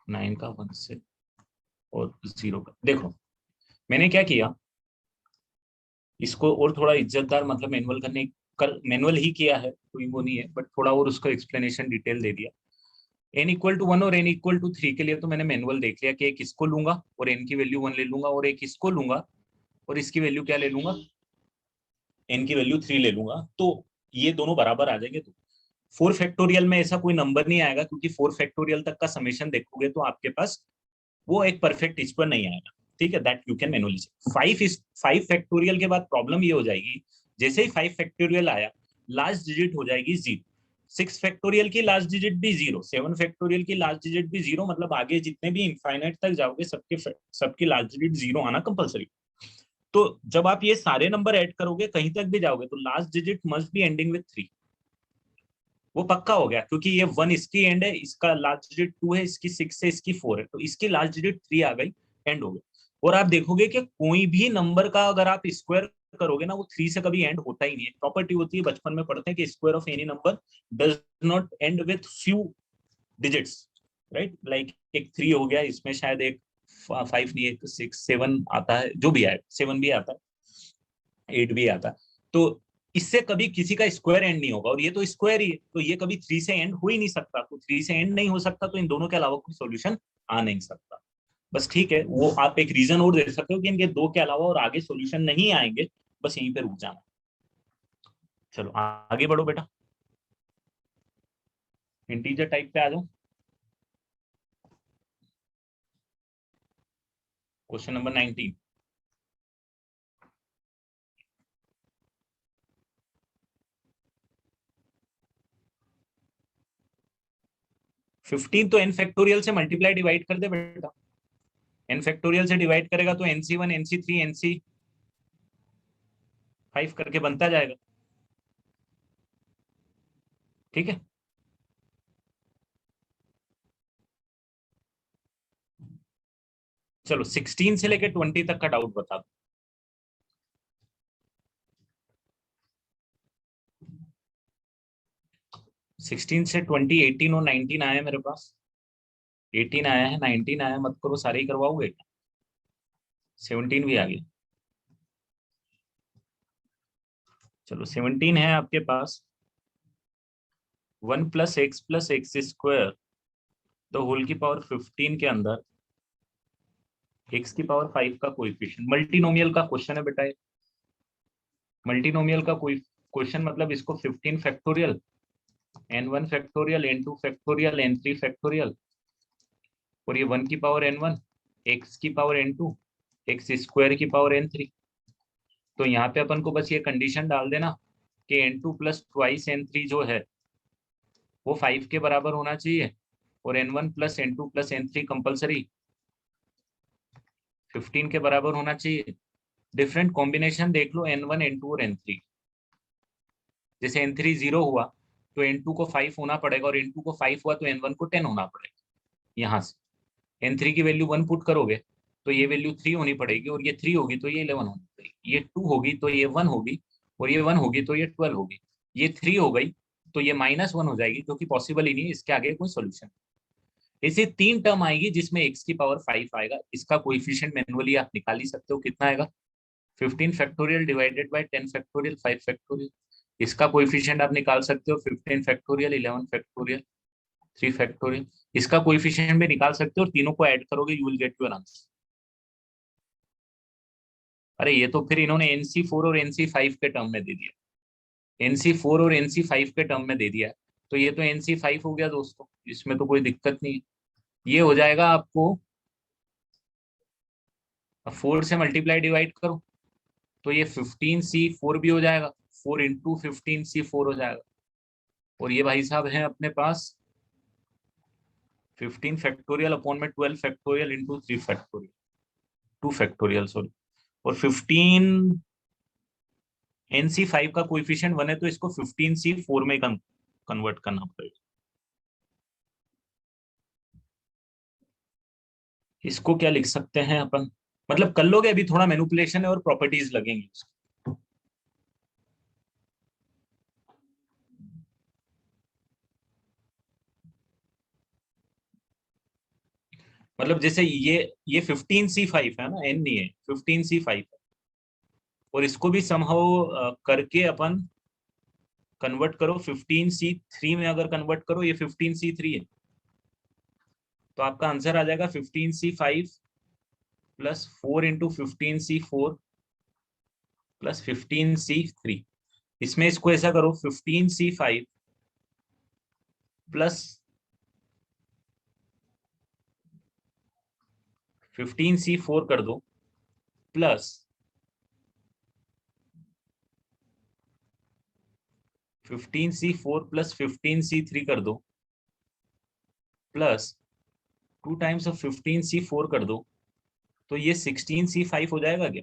9 का 1 से और 0 का। देखो मैंने क्या किया, इसको और थोड़ा इज्जतदार मतलब मैनुअल करने कर मैनुअल ही किया है, कोई वो नहीं है, बट थोड़ा और उसको एक्सप्लेनेशन डिटेल दे दिया। n इक्वल टू 1 और n इक्वल टू 3 के लिए तो मैंने मैनुअल देख लिया कि एक इसको लूंगा और n की वैल्यू 1 ले लूंगा, और एक इसको लूंगा और इसकी वैल्यू क्या ले लूंगा, n की वैल्यू 3 ले लूंगा, तो ये दोनों बराबर आ जाएंगे। तो 4 फैक्टोरियल में ऐसा कोई नंबर नहीं आएगा, क्योंकि 4 फैक्टोरियल तक का समेशन देखोगे तो आपके पास वो एक परफेक्ट स्क्वायर नहीं आएगा। ठीक है, that you can manually check. 5 factorial के बाद प्रॉब्लम ये हो जाएगी, जैसे ही 5 फैक्टोरियल आया लास्ट डिजिट हो जाएगी 0, 6 फैक्टोरियल की लास्ट डिजिट भी 0, 7 फैक्टोरियल की लास्ट डिजिट भी 0, मतलब आगे जितने भी इनफाइनाइट तक जाओगे सबकी लास्ट डिजिट 0 आना कंपलसरी। तो जब आप ये सारे नंबर ऐड करोगे कहीं तक भी जाओगे तो last digit must be ending with 3, वो पक्का हो गया, क्योंकि ये 1 इसकी एंड है, इसका लास्ट डिजिट 2 है, इसकी 6 है, इसकी 4 है, तो इसकी लास्ट डिजिट 3 आ गई, एंड हो गया। और आप देखोगे कि कोई भी नंबर का अगर आप स्क्वायर करोगे ना, वो 3 से कभी एंड होता ही नहीं है। प्रॉपर्टी होती है, बचपन में पढ़ते हैं कि square of any number does not and with few digits, right. Like एक 3 हो गया, इसमें शायद एक 5 नहीं, एक 6 7 आता है, जो भी है 7 भी आता है, 8 भी आता है। तो इससे कभी किसी का स्क्वायर एंड नहीं होगा, और ये तो स्क्वायर ही है, तो ये कभी 3 से एंड हो ही नहीं सकता। तो 3 से एंड नहीं हो सकता, तो इन दोनों के अलावा कोई सॉल्यूशन आ नहीं सकता। बस ठीक है, वो आप एक रीजन और दे सकते हो कि इनके दो के अलावा और आगे सॉल्यूशन नहीं आएंगे, बस यहीं पे रुक जाना। चलो आगे बढ़ो बेटा, इंटीजर टाइप पे आ जाओ। Question number 19। 15 तो n फैक्टोरियल से मल्टीप्लाई डिवाइड कर दे बेटा। n फैक्टोरियल से डिवाइड करेगा तो nc1 nc3 nc5 करके बनता जाएगा। ठीक है, चलो 16 से लेकर 20 तक का डाउट बता दो। 16 से 20, 18 और 19 आया है मेरे पास। 18 आया है, 19 आया, मत करो सारे ही करवाओगे। 17 भी आ गया। चलो 17 है आपके पास, 1 + x + x² द होल की पावर 15 के अंदर x⁵ का कोएफिशिएंट। मल्टीनोमियल का क्वेश्चन है बेटा ये। मल्टीनोमियल का कोई क्वेश्चन मतलब इसको 15 factorial, n1 factorial, n2 factorial, n3 factorial, और ये 1 की पावर n1, x की पावर n2, x² की पावर n3। तो यहाँ पे अपन को बस ये कंडीशन डाल देना कि n2 + ट्वाइस n3 जो है वो 5 के बराबर होना चाहिए, और n1 + n2 + n3 कंपलसरी 15 के बराबर होना चाहिए। डिफरेंट कॉम्बिनेशन देख लो, n1 n2 और n3। जैसे n3 0 हुआ तो n2 को 5 होना पड़ेगा, और n2 को 5 हुआ तो n1 को 10 होना पड़ेगा। यहाँ से n3 की वैल्यू 1 पुट करोगे तो ये वैल्यू 3 होनी पड़ेगी, और ये 3 होगी तो ये 11 होनी पड़ेगी, ये 2 होगी तो ये 1 होगी, और ये 1 होगी तो ये 12 होगी। ये 3 हो गई तो ये -1 हो जाएगी, क्योंकि पॉसिबल ही नहीं है, इसके आगे कोई सोल्यूशन। ऐसे 3 टर्म आएगी जिसमें x की पावर 5 आएगा। इसका कोएफिशिएंट मैनुअली आप निकाल ही सकते हो, कितना आएगा? 15 factorial divided bye 10 factorial 5 factorial. इसका कोएफिशिएंट आप निकाल सकते हो 15 फैक्टोरियल 11 फैक्टोरियल 3 फैक्टोरियल। इसका कोएफिशिएंट भी निकाल सकते हो, और तीनों को ऐड करोगे, you will get your answer. अरे ये तो फिर इन्होंने NC4 और NC5 के टर्म में दे दिया, NC4 और NC5 के टर्म में दे दिया। तो ये तो NC5 हो गया दोस्तों, इसमें तो कोई दिक्कत नहीं है। ये हो जाएगा आपको, 4 से मल्टीप्लाई डिवाइड करो तो ये 15C4 भी हो जाएगा, 4 इंटू 15C4 हो जाएगा। और ये भाई साहब है अपने पास 15 फैक्टोरियल अपॉन में 12 factorial into 3 factorial 2 factorial sorry. और 15 NC5 का कोएफिशिएंट 1 है, तो इसको 15C4 में कन्वर्ट करना पड़ेगा। इसको क्या लिख सकते हैं अपन, मतलब कर लोगे? अभी थोड़ा मैनिपुलेशन है और प्रॉपर्टीज लगेंगी। मतलब जैसे ये 15C5 है ना, N नहीं है, 15C5 है। और इसको भी समहाउ करके अपन कन्वर्ट करो 15C3 में। अगर कन्वर्ट करो, ये 15C3 है, तो आपका आंसर आ जाएगा 15C5 plus 4 into 15C4 plus 15C3। इसमें इसको ऐसा करो 15C5 प्लस 15C4 कर दो, प्लस 15C4 प्लस 15C3 कर दो, प्लस 2 टाइम्स ऑफ 15C4 कर दो, तो ये 16C5 हो जाएगा क्या?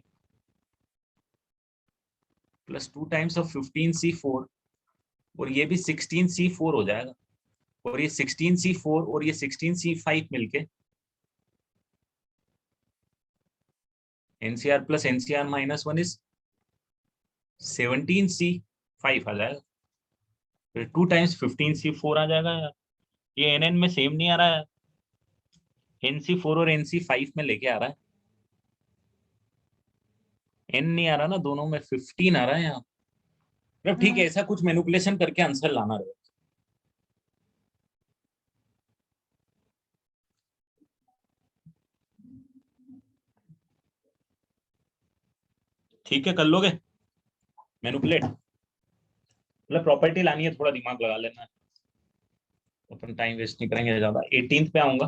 प्लस 2 टाइम्स ऑफ 15C4, और ये भी 16C4 हो जाएगा। और ये 16C4 और ये 16C5 मिलके NCR plus NCR -1 is 17C5 आ जाएगा। फिर 2 टाइम्स 15C4 आ जाएगा यार। ये NN में सेम नहीं आ रहा है, NC4 और NC5 में लेके आ रहा है, N नहीं आ रहा ना, दोनों में 15 आ रहा है यहाँ। मतलब ठीक है, ऐसा कुछ मैनिपुलेशन करके आंसर लाना रहेगा। ठीक है, कर लोगे मैनिपुलेट? मतलब प्रॉपर्टी लानी है, थोड़ा दिमाग लगा लेना है, अपन टाइम वेस्ट नहीं करेंगे ज्यादा। 18th पे आऊंगा।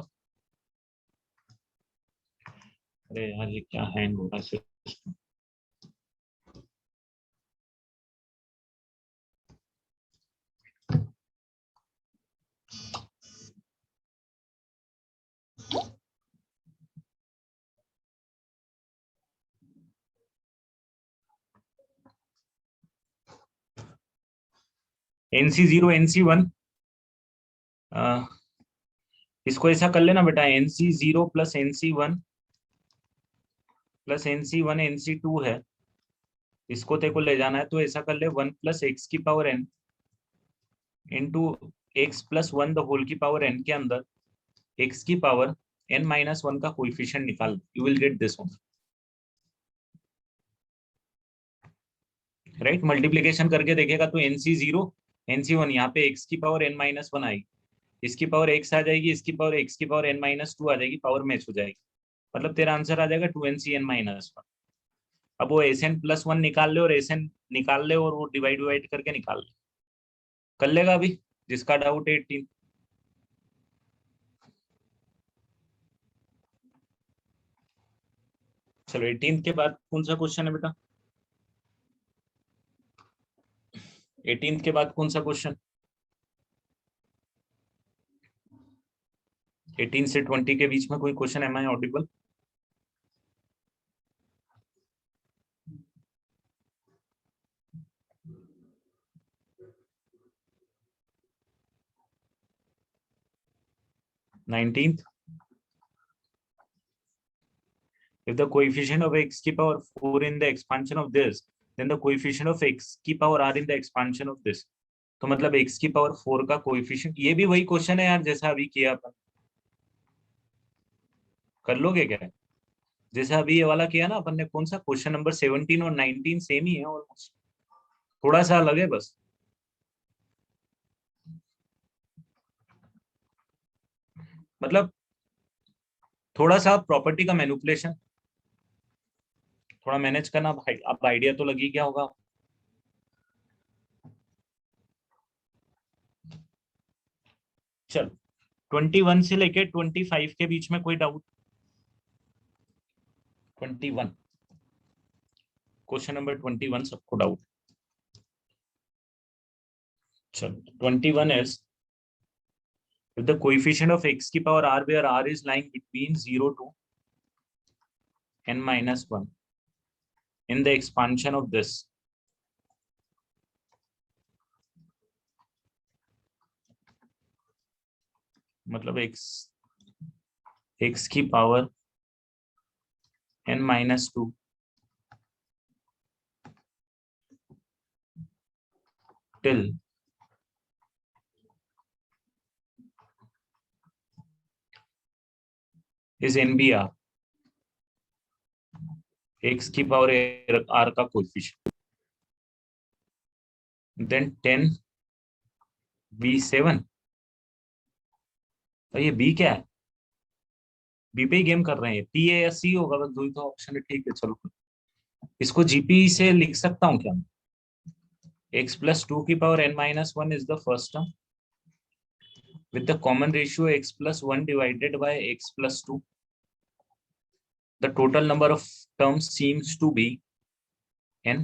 अरे यार ये क्या हैंग हो रहा है? NC0 NC1, इसको ऐसा कर लेना बेटा, NC0 plus NC1 plus NC1 NC2 है, इसको तेरे को ले जाना है, तो ऐसा कर ले 1 प्लस एक्स की power n into x plus 1 the whole की पावर n के अंदर x की पावर n-1 का कोएफिशिएंट निकाल, you will get this one. Right, multiplication करके देखेगा तो NC0 NC1, यहाँ पे x की पावर n-1 आएगी, इसकी पावर x आ जाएगी, इसकी पावर x की पावर n-2 आ जाएगी, पावर मैच हो जाएगी। मतलब तेरा आंसर आ जाएगा 2NCn-1। अब वो SN+1 निकाल ले और SN निकाल ले, और वो डिवाइड करके निकाल ले। कर लेगा अभी जिसका डाउट है 18। चलो 18 के बाद कौन सा क्वेश्चन है बेटा? 18 के बाद कौन सा क्वेश्चन? 18 से 20 के बीच में कोई question? Am I audible? Nineteenth, if the coefficient of x की power 4 in the expansion of this, then the coefficient of x की power r in the expansion of this. तो मतलब x की पावर 4 का कोएफिशिएंट, ये भी वही question है यार जैसा अभी किया अपन। कर लोगे क्या? जैसे अभी ये वाला किया ना अपन ने, कौन सा क्वेश्चन नंबर 17 और 19 सेम ही है ऑलमोस्ट, थोड़ा सा अलग है बस। मतलब थोड़ा सा प्रॉपर्टी का मैनिपुलेशन, थोड़ा मैनेज करना भाई, अब आइडिया तो लगी क्या होगा। चल 21 से लेके 25 के बीच में कोई डाउट? 21, क्वेश्चन नंबर 21 सबको डाउट? चल 21 is, if the coefficient of x की power r where r is lying between 0 to n minus 1 in the expansion of this, मतलब x की power n minus 2 till is nbr, x की power r का coefficient, then 10 b7। तो ये b क्या है? B पे ही गेम कर रहे हैं, पी ए या सी होगा, बस दो ही तो ऑप्शन है। ठीक है चलो, इसको जीपी से लिख सकता हूँ क्या? एक्स प्लस टू की power n minus one is the first term with the common ratio x plus 1 divided by x plus 2. The total number of terms seems to be n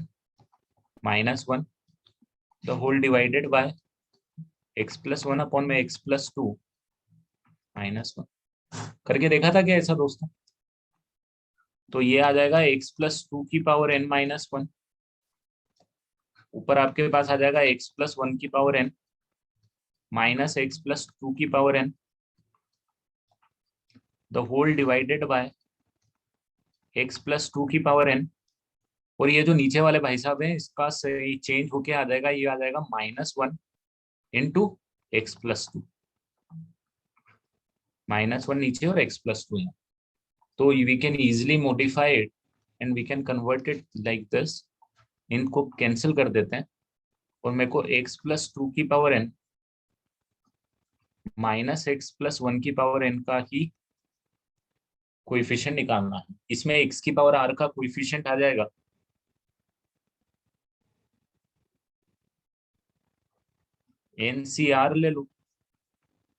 minus 1, the whole divided by x plus 1 upon में x plus 2 minus 1। करके देखा था क्या ऐसा दोस्तों? तो ये आ जाएगा x plus 2 की पावर n minus 1, ऊपर आपके पास आ जाएगा x plus 1 की power n minus x plus 2 की power n, the whole divided by x plus 2 की पावर n। और ये जो नीचे वाले भाई साहब हैं इसका सही चेंज होके आ जाएगा, ये आ जाएगा -1 इंटू एक्स प्लस टू, -1 नीचे और x प्लस टू। तो we can easily modify it and we can convert it like this. इनको कैंसिल कर देते हैं और मेरे को x प्लस टू की power n minus x plus one की पावर n का ही कोएफिशिएंट निकालना है। इसमें x की पावर r का कोएफिशिएंट आ जाएगा NCR ले लो,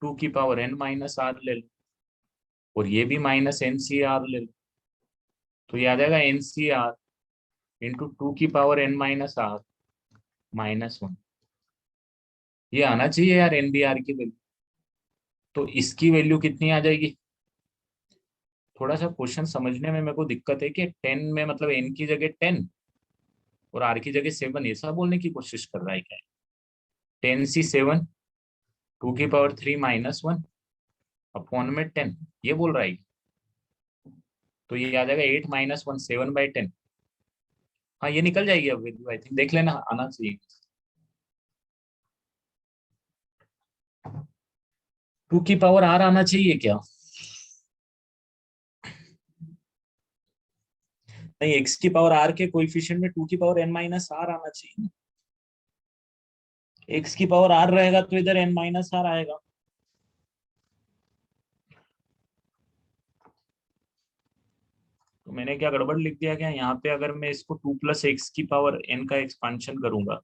2 की पावर n माइनस r ले लो, और ये भी माइनस NCR ले लो, तो ये आ जाएगा NCR इंटू 2 की power n minus r minus 1। ये आना चाहिए यार NBR की वैल्यू। तो इसकी वैल्यू कितनी आ जाएगी? थोड़ा सा क्वेश्चन समझने में मेरे को दिक्कत है कि 10 में मतलब n की जगह 10 और r की जगह 7 ऐसा बोलने की कोशिश कर रहा है क्या? 10C7 2 की पावर 3 माइनस 1 अपॉन में 10, ये बोल रहा है। तो ये आ जाएगा 8 माइनस 1 7/10। हाँ ये निकल जाएगी अब वैल्यू, आई थिंक देख लेना, आना चाहिए। 2 की पावर r आना चाहिए क्या? नहीं, x की पावर r के कोएफिशिएंट में 2 की पावर n माइनस r आना चाहिए। x की पावर r रहेगा तो इधर n माइनस r आएगा। तो मैंने क्या गड़बड़ लिख दिया क्या यहाँ पे? अगर मैं इसको 2 प्लस एक्स की पावर n का एक्सपांशन करूंगा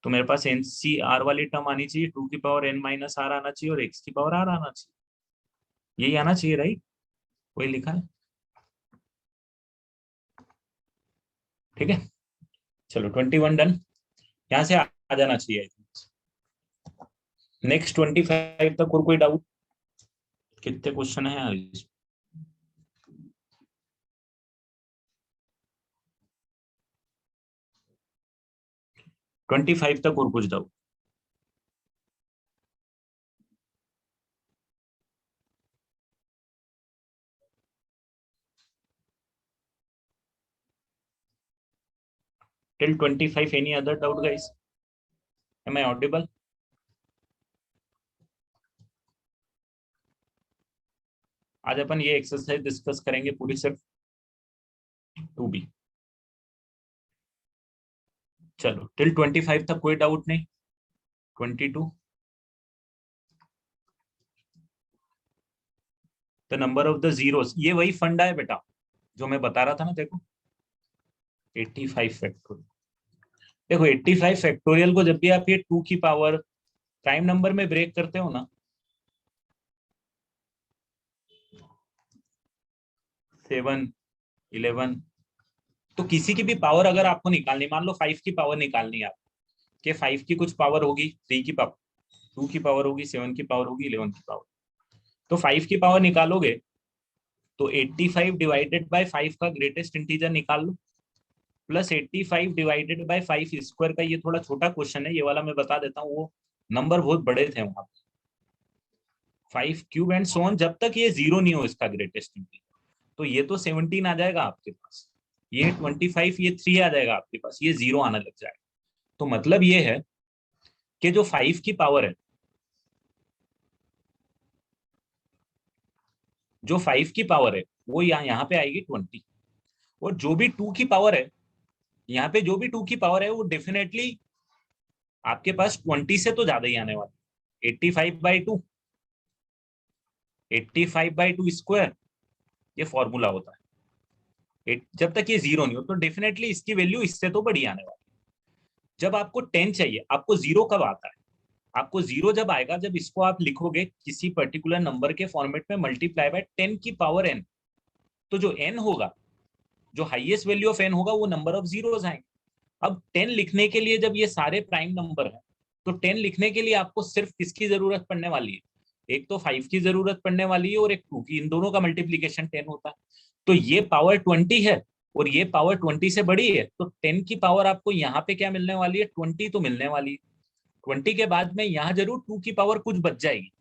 तो मेरे पास एन सी आर वाली टर्म आनी चाहिए, 2 की पावर n माइनस r आना चाहिए और x की पावर r आना चाहिए। यही आना चाहिए राइट? वही लिखा है। ठीक है चलो 21 डन, यहाँ से आ जाना चाहिए। नेक्स्ट 25 तक और कोई डाउट? कितने क्वेश्चन है? 25 तक और कुछ doubt? Till 25 any other doubt guys? Am I audible? आज अपन ये एक्सरसाइज डिस्कस करेंगे पूरी सिर्फ 2B। चलो टिल 25 तक कोई डाउट नहीं। 22 the number of the zeros, ये वही फंडा है बेटा जो मैं बता रहा था ना। देखो 85 फैक्टोरियल, देखो 85 फैक्टोरियल को जब भी आप ये 2 की पावर प्राइम नंबर में ब्रेक करते हो ना, 7, 11, तो किसी की भी पावर अगर आपको निकालनी, मान लो 5 की पावर निकालनी है आप, कि 5 की कुछ पावर होगी, 3 की पावर, 2 की पावर होगी, 7 की पावर होगी, 11 की पावर, तो 5 की पावर निकालोगे तो 85 डिवाइडेड बाय 5 का ग्रेटेस्ट इंटीजर निकाल लो, प्लस 85 डिवाइडेड बाय 5 स्क्वायर का, ये थोड़ा छोटा क्वेश्चन है, ये वाला मैं बता देता हूँ, वो नंबर बहुत बड़े थे वहां पे। 5 क्यूब एंड सो ऑन, जब तक ये जीरो नहीं हो इसका ग्रेटेस्ट इंटीजर, तो ये तो 17 आ जाएगा आपके पास, ये 25, ये 3 आ जाएगा आपके पास, ये जीरो आने लग जाएगा। तो मतलब ये है कि जो 5 की पावर है, जो 5 की पावर है वो यहाँ पे आएगी 20, और जो भी 2 की पावर है, यहाँ पे जो भी 2 की पावर है वो डेफिनेटली आपके पास 20 से तो ज्यादा ही आने वाली। 85/2, 85/2 स्क्वायर, ये फॉर्मूला होता है। जब तक ये जीरो नहीं हो तो डेफिनेटली इसकी वैल्यू इससे तो बड़ी आने वाली। जब आपको 10 चाहिए, आपको जीरो कब आता है? आपको जीरो जब आएगा जब इसको आप लिखोगे किसी पर्टिकुलर नंबर के फॉर्मेट में मल्टीप्लाई बाय 10 की पावर n, तो जो n होगा, जो हाईएस्ट वैल्यू ऑफ n होगा, वो नंबर ऑफ जीरोस आएंगे। अब 10 लिखने के लिए, जब ये सारे प्राइम नंबर है, तो 10 लिखने के लिए आपको सिर्फ किसकी जरूरत पड़ने वाली है? एक तो 5 की जरूरत पड़ने वाली है और एक 2 की, इन दोनों का मल्टीप्लीकेशन 10 होता है। तो ये पावर 20 है और ये पावर 20 से बड़ी है, तो 10 की पावर आपको यहाँ पे क्या मिलने वाली है? 20 तो मिलने वाली है। 20 के बाद में यहाँ जरूर 2 की पावर कुछ बच जाएगी,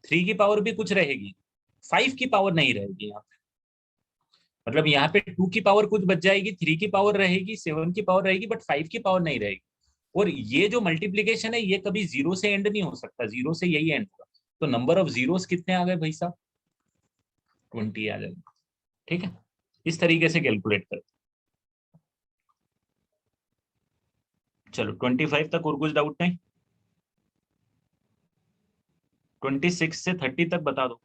3 की पावर भी कुछ रहेगी, 5 की पावर नहीं रहेगी यहाँ पे। मतलब यहाँ पे 2 की पावर कुछ बच जाएगी, 3 की पावर रहेगी, 7 की पावर रहेगी, बट 5 की पावर नहीं रहेगी। और ये जो मल्टीप्लीकेशन है ये कभी जीरो से एंड नहीं हो सकता, जीरो से यही एंड होगा। तो नंबर ऑफ जीरोस कितने आ गए भाई साहब? 20 आ जाएगा। ठीक है, इस तरीके से कैलकुलेट कर। चलो 25 तक और कुछ डाउट नहीं? 26 से 30 तक बता दो।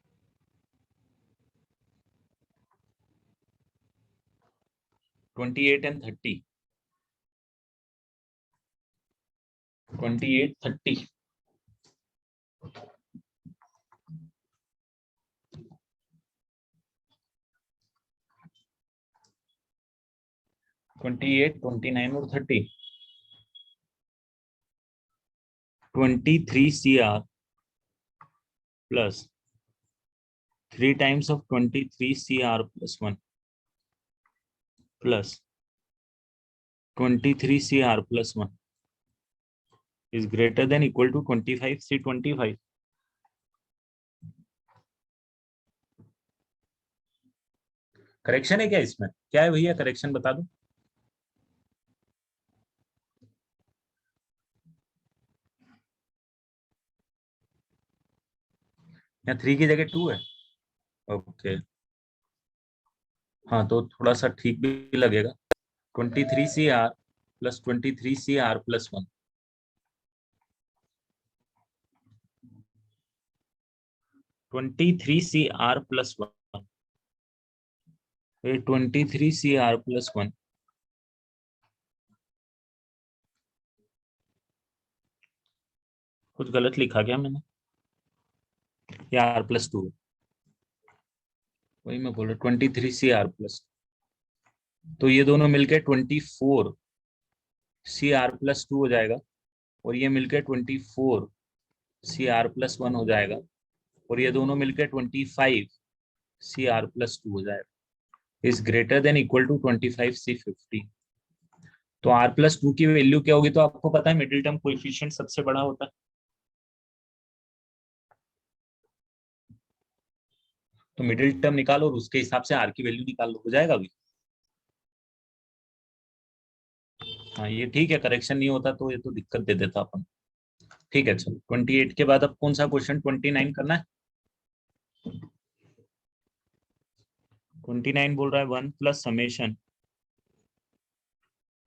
28 एंड 30, 28, 30। 28, 29 और 30। 23 CR plus 3 times of 23 CR plus 1 plus 23 CR plus 1 is greater than equal to 25 C 25। Correction है क्या इसमें? क्या है भैया करेक्शन, बता दो। यहाँ 3 की जगह 2 है। ओके, हाँ तो थोड़ा सा ठीक भी लगेगा। 23 CR plus 23 CR plus 1, 23 CR plus 1, 23 CR plus 1। कुछ गलत लिखा क्या मैंने? या R प्लस 2? वही मैं बोल रहा, 23 CR प्लस, तो ये दोनों मिलके 24 CR प्लस 2 हो जाएगा, और ये मिलके 24 CR प्लस 1 हो जाएगा, और ये दोनों मिलके 25 CR प्लस 2 हो जाएगा। Is greater than equal to 25 C 50। तो R प्लस 2 की वैल्यू क्या होगी? तो आपको पता है मिडिल टर्म कोएफिशिएंट सबसे बड़ा होता है, तो मिडिल टर्म निकालो और उसके हिसाब से R की वैल्यू निकाल लो, हो जाएगा अभी। हाँ ये ठीक है, करेक्शन नहीं होता तो ये तो दिक्कत दे देता अपन। ठीक है चलो 28 के बाद अब कौन सा क्वेश्चन 29 करना है। 29 बोल रहा है 1 plus summation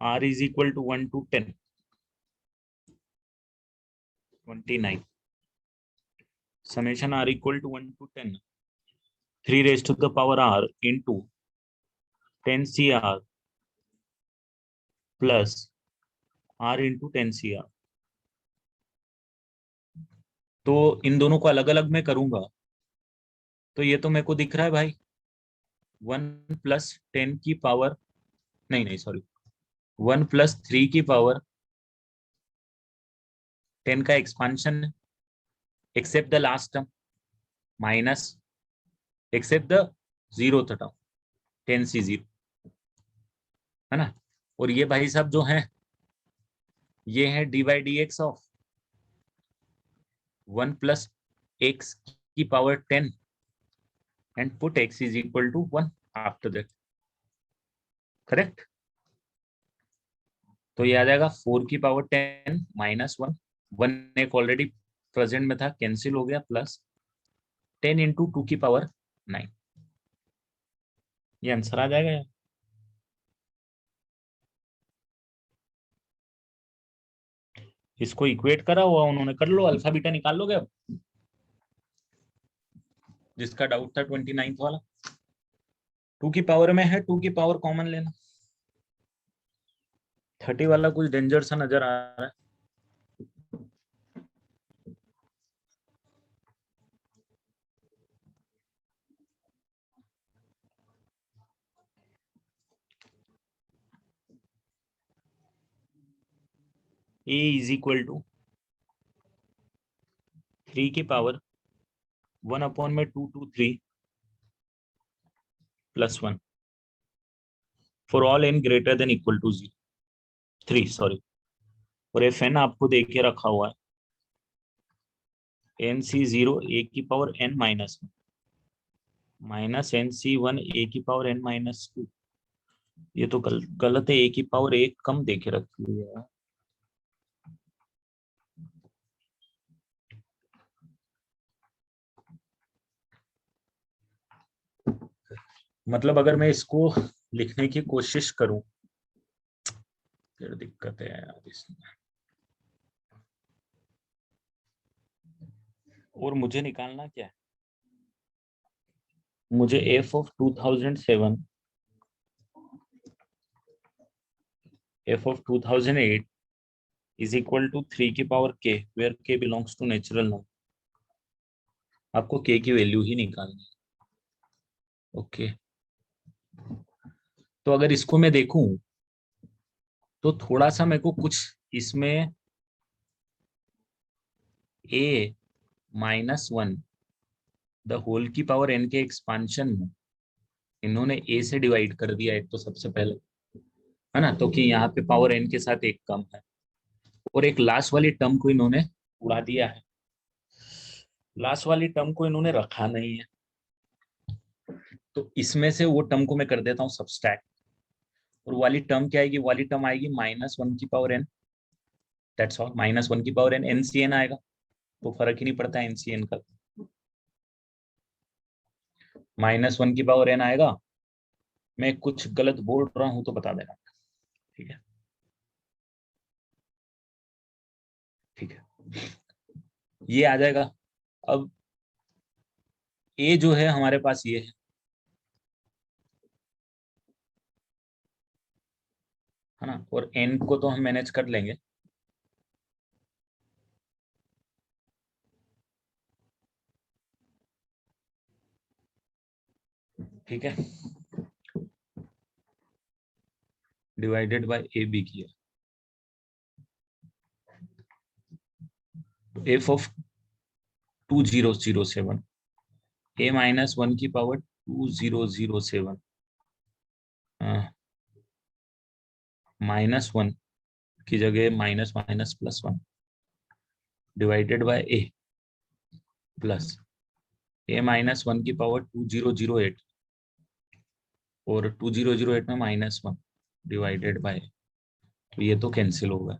r is equal to 1 to 10। 29 summation r equal to 1 to 10 3 raised to the power r into 10 cr plus r into 10 cr। तो इन दोनों को अलग अलग मैं करूंगा तो ये तो मेरे को दिख रहा है भाई 1 प्लस 10 की पावर, नहीं नहीं सॉरी, 1 प्लस 3 की पावर 10 का expansion except the last term minus except the zero term 10 c0 है ना। और ये भाई साहब जो है ये है D by D X of 1 plus x की power 10 and put x is equal to 1 after that, correct. तो ये आ जाएगा 4 की पावर 10 माइनस 1, 1 एक ऑलरेडी प्रेजेंट में था कैंसिल हो गया, प्लस 10 इंटू 2 की पावर 9। ये आंसर आ जाएगा यार। इसको इक्वेट करा हुआ उन्होंने, कर लो, अल्फा बीटा निकाल लोगे अब। जिसका डाउट था 29 वाला 2 की पावर में है, 2 की पावर कॉमन लेना। 30 वाला कुछ डेंजर सा नजर आ रहा है। a इज इक्वल टू 3 की पावर 1 अपॉन में 2 to 3 plus 1 for all n greater than equal to 3 sorry. और एफ एन आपको दे के रखा हुआ है nc0 a की power n minus minus nc1 a की पावर n माइनस 2। ये तो गलत है, a की पावर 1 कम दे के रखी हुई है। मतलब अगर मैं इसको लिखने की कोशिश करूं फिर दिक्कत है यार इसमें। और मुझे निकालना क्या है, मुझे f of 2007 f of 2008 is equal to 3 की power k where k belongs to natural number. आपको k की वैल्यू ही निकालनी है। ओके तो अगर इसको मैं देखूं तो थोड़ा सा मेरे को कुछ इसमें a माइनस 1 द होल की पावर n के एक्सपांशन में इन्होंने a से डिवाइड कर दिया एक तो सबसे पहले, है ना, तो कि यहाँ पे पावर n के साथ एक कम है। और एक लास्ट वाली टर्म को इन्होंने उड़ा दिया है, लास्ट वाली टर्म को इन्होंने रखा नहीं है। तो इसमें से वो टर्म को मैं कर देता हूँ सबस्ट्रैक्ट। और वाली टर्म क्या आएगी, वाली टर्म आएगी -1 की पावर n, दैट्स ऑल। -1 की पावर n NCN आएगा, तो फर्क ही नहीं पड़ता NCN का। -1 की पावर n आएगा। मैं कुछ गलत बोल रहा हूं तो बता देना, ठीक है। ठीक है ये आ जाएगा। अब a जो है हमारे पास ये है ना, और n को तो हम मैनेज कर लेंगे। ठीक है डिवाइडेड बाय ए बी किया, f ऑफ 2007 a -1 की पावर 2007 -1 की जगह minus minus +1 divided by a plus a -1 की पावर 2008 और 2008 में -1 डिवाइडेड बाय, तो ये तो कैंसिल होगा।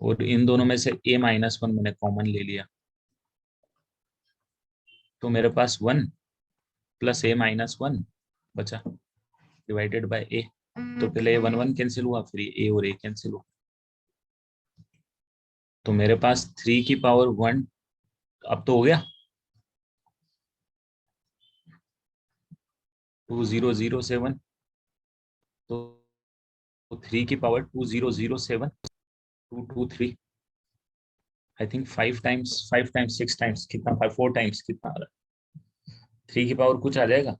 और इन दोनों में से a-1 मैंने कॉमन ले लिया, तो मेरे पास 1 प्लस a-1 बचा डिवाइडेड बाय a। तो पहले ये 1 1 कैंसिल हुआ, फिर a और a कैंसिल हुआ, तो मेरे पास 3 की पावर 1 अब तो हो गया 2007, तो 3 की power 2007 223, I think 5 times 6 times कितना, 4 टाइम्स कितना आ रहा है, 3 की पावर कुछ आ जाएगा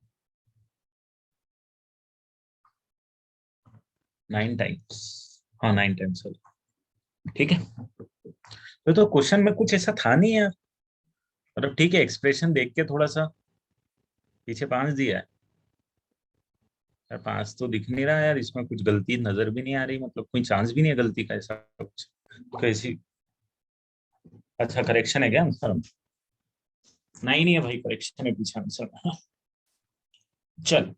9 टाइम्स, हाँ 9 टाइम्स। ठीक है, तो क्वेश्चन में कुछ ऐसा था नहीं यार, मतलब ठीक है एक्सप्रेशन देख के थोड़ा सा पीछे 5 दिया है यार, 5 तो दिख नहीं रहा यार, इसमें कुछ गलती नजर भी नहीं आ रही, मतलब कोई चांस भी नहीं है गलती का, ऐसा कुछ कैसी। अच्छा करेक्शन है क्या आंसर? नहीं नहीं है भाई, करेक्शन है पीछे आंसर में, हाँ। चल,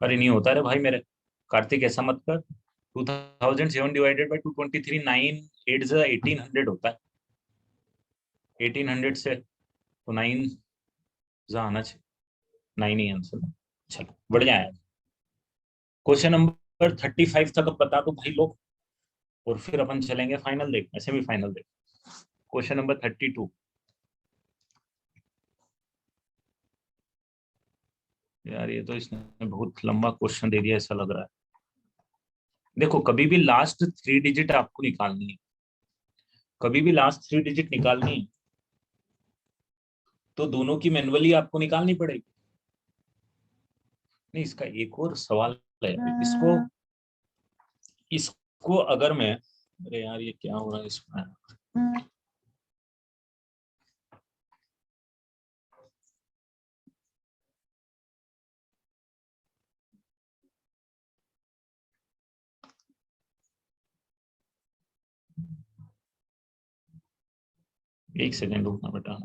अरे नहीं होता रे भाई मेरे, कार्तिक ऐसा मत कर। 2007 डिवाइडेड बाई 223, 9 8 से 1800 होता है, 1800 से तो 9 आना चाहिए, 9 ही आंसर। चलो बढ़िया है। क्वेश्चन नंबर 35 तक अब बता दो भाई लोग, और फिर अपन चलेंगे फाइनल देखने, सेमीफाइनल देख। Question number 32। यार ये तो इसने बहुत लंबा क्वेश्चन दे दिया ऐसा लग रहा है। देखो कभी भी लास्ट 3 डिजिट आपको निकालनी है, कभी भी लास्ट 3 डिजिट निकालनी है, तो दोनों की मैनुअली आपको निकालनी पड़ेगी। नहीं इसका एक और सवाल है, इसको अगर मैं, अरे यार ये क्या हो रहा है इसमें, एक सेकेंड रुकना बेटा।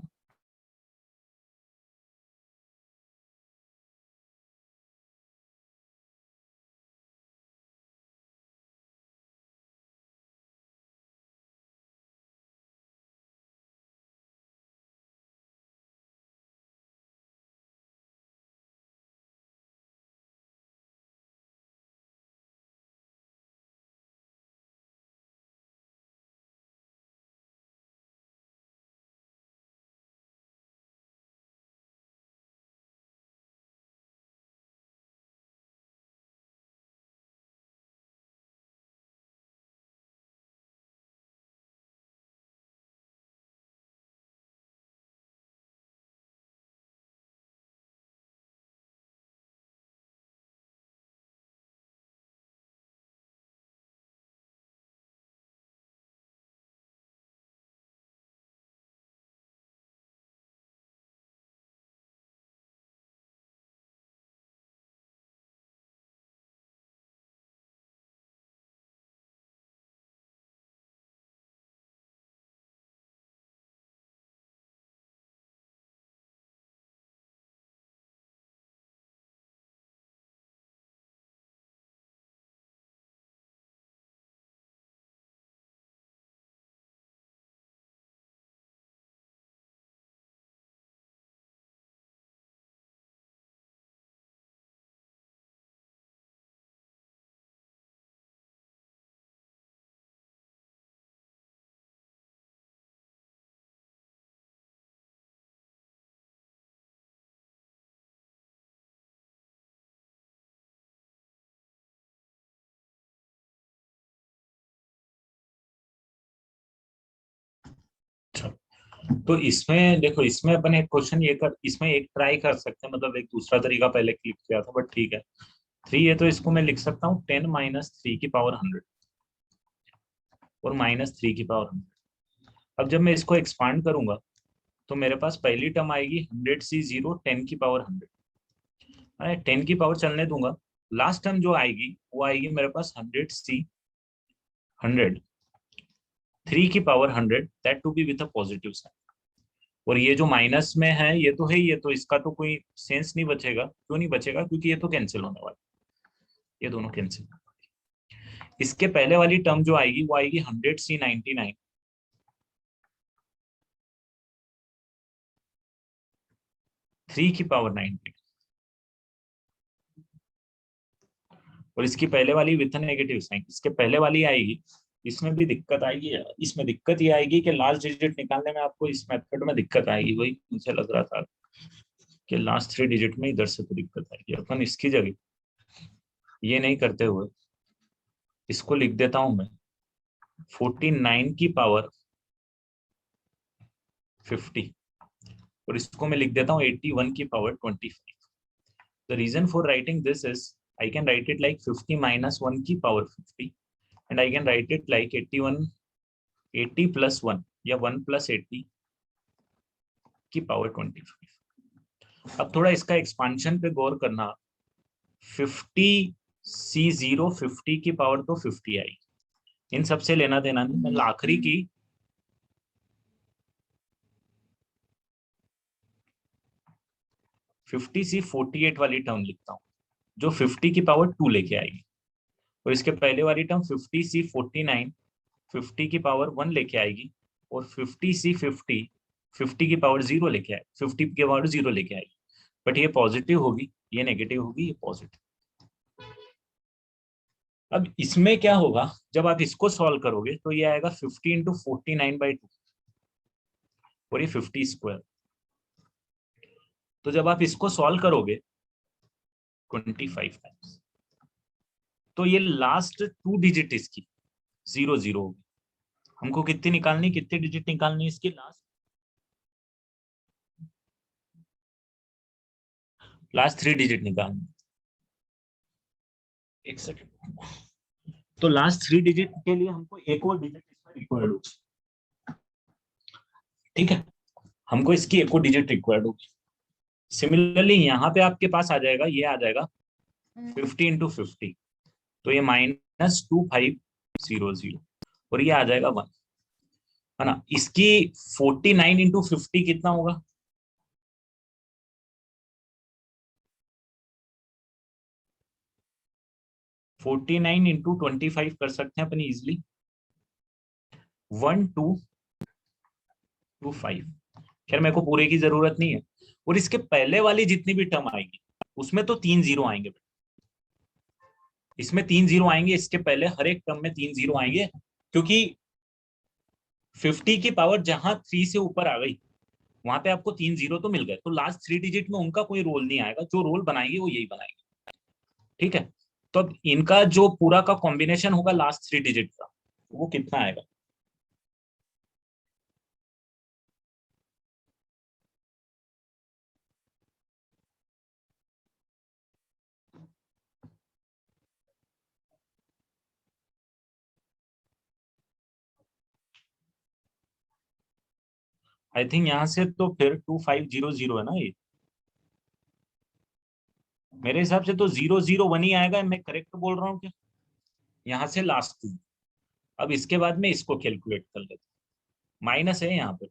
तो इसमें देखो, इसमें अपन एक क्वेश्चन ये कर, इसमें एक ट्राई कर सकते हैं, मतलब एक दूसरा तरीका पहले क्लिक किया था बट ठीक है। 3 है तो इसको मैं लिख सकता हूँ 10 माइनस 3 की पावर 100 और माइनस 3 की पावर 100। अब जब मैं इसको एक्सपांड करूंगा तो मेरे पास पहली टर्म आएगी 100C0 10 की पावर 100, मैं 10 की पावर चलने दूंगा, लास्ट टर्म जो आएगी वो आएगी मेरे पास 100C 100 3 की power 100, that to be with a positive sign. और ये जो माइनस में है ये तो है ही, ये तो इसका तो कोई सेंस नहीं बचेगा, क्यों नहीं बचेगा, क्योंकि ये तो कैंसिल होने वाला है। ये दोनों कैंसिल। इसके पहले वाली टर्म जो आएगी वो आएगी 100C99, 3 की पावर 9, और इसकी पहले वाली विथ नेगेटिव साइन, इसके पहले वाली आएगी। इसमें भी दिक्कत आएगी यार। इसमें दिक्कत ये आएगी कि लास्ट डिजिट निकालने में आपको इस मेथड में दिक्कत आएगी। वही मुझे लग रहा था कि लास्ट 3 डिजिट में इधर से तो दिक्कत आएगी। अपन इसकी जगह ये नहीं करते हुए इसको लिख देता हूं मैं 49 की पावर 50, और इसको मैं लिख देता हूँ 81 की power 25। The reason for writing this is I can write it like 50 minus 1 की power 50, and I can write it like 81, 80 plus 1 या 1 plus 80 की पावर 25। अब थोड़ा इसका एक्सपांशन पे गौर करना। 50C0 50 की पावर तो 50 आई, इन सबसे लेना देना नहीं। मैं आखिरी की 50C48 वाली टर्म लिखता हूँ, जो 50 की पावर 2 लेके आएगी, और इसके पहले वाली टर्म 50C49 50 की पावर 1 लेके आएगी, और 50C50 50 की पावर 0 लेके आएगी, 50 की पावर 0 लेके आएगी। बट ये पॉजिटिव होगी, ये नेगेटिव होगी, ये पॉजिटिव। अब इसमें क्या होगा, जब आप इसको सॉल्व करोगे तो ये आएगा 50 इंटू 49/2, और ये 50 स्क्वायर। तो जब आप इसको सॉल्व करोगे 25 टाइम्स, तो ये लास्ट 2 डिजिट इसकी 0 0 होगी। हमको कितनी निकालनी, कितनी डिजिट निकालनी इसकी लास्ट 3 डिजिट निकालनी। एक सेकंड। तो लास्ट 3 डिजिट के लिए हमको एक और डिजिट इसमें रिक्वायर्ड होगी। ठीक है, हमको इसकी एक और डिजिट रिक्वायर्ड होगी। सिमिलरली यहाँ पे आपके पास आ जाएगा, ये आ जाएगा 50 इंटू 50, तो ये -2500, और ये आ जाएगा 1, है ना। इसकी 49 इंटू 50 कितना होगा, 49 इंटू 25 कर सकते हैं अपन इजिली, 1225। खैर मेरे को पूरे की जरूरत नहीं है। और इसके पहले वाली जितनी भी टर्म आएगी उसमें तो 3 जीरो आएंगे, इसमें 3 जीरो आएंगे। इसके पहले हर एक टर्म में 3 जीरो आएंगे, क्योंकि 50 की पावर जहां 3 से ऊपर आ गई वहां पे आपको 3 जीरो तो मिल गए। तो लास्ट 3 डिजिट में उनका कोई रोल नहीं आएगा, जो रोल बनाएंगे वो यही बनाएंगे। ठीक है, तो अब इनका जो पूरा का कॉम्बिनेशन होगा लास्ट 3 डिजिट का, वो कितना आएगा। आई थिंक यहाँ से तो फिर 2500 है ना ये। मेरे हिसाब से तो 001 ही आएगा। मैं करेक्ट बोल रहा हूँ क्या, यहाँ से लास्ट 2। अब इसके बाद में इसको कैलकुलेट कर लेते, माइनस है यहाँ पे।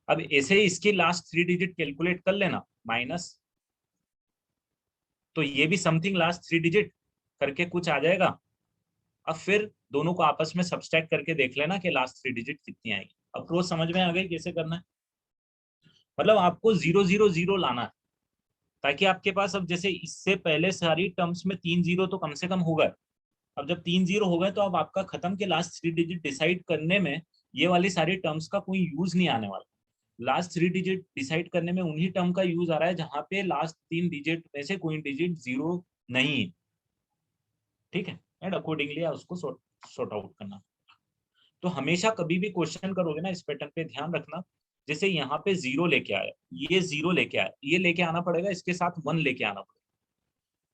अब ऐसे ही इसकी लास्ट 3 डिजिट कैलकुलेट कर लेना माइनस, तो ये भी समथिंग लास्ट 3 डिजिट करके कुछ आ जाएगा। अब फिर दोनों को आपस में सब्सट्रैक्ट करके देख लेना कि लास्ट 3 डिजिट कितनी आएगी। अप्रोच समझ में आ गई कैसे करना है। मतलब आपको 0 0 0 लाना है, ताकि आपके पास अब जैसे इससे पहले सारी टर्म्स में 3 जीरो तो कम से कम होगा। अब जब 3 जीरो हो गए तो अब आपका खत्म के लास्ट 3 डिजिट डिसाइड करने में ये वाली सारी टर्म्स का कोई यूज नहीं आने वाला। लास्ट 3 डिजिट डिसाइड करने में उन्हीं टर्म का यूज आ रहा है जहां पे लास्ट 3 डिजिट में से कोई डिजिट जीरो नहीं है। ठीक है, एंड अकॉर्डिंगली उसको सॉर्ट आउट करना। तो हमेशा कभी भी क्वेश्चन करोगे ना, इस पैटर्न पे ध्यान रखना। जैसे यहाँ पे 0 लेके आया, ये 0 लेके आया, ये लेके आना पड़ेगा, इसके साथ 1 लेके आना पड़ेगा।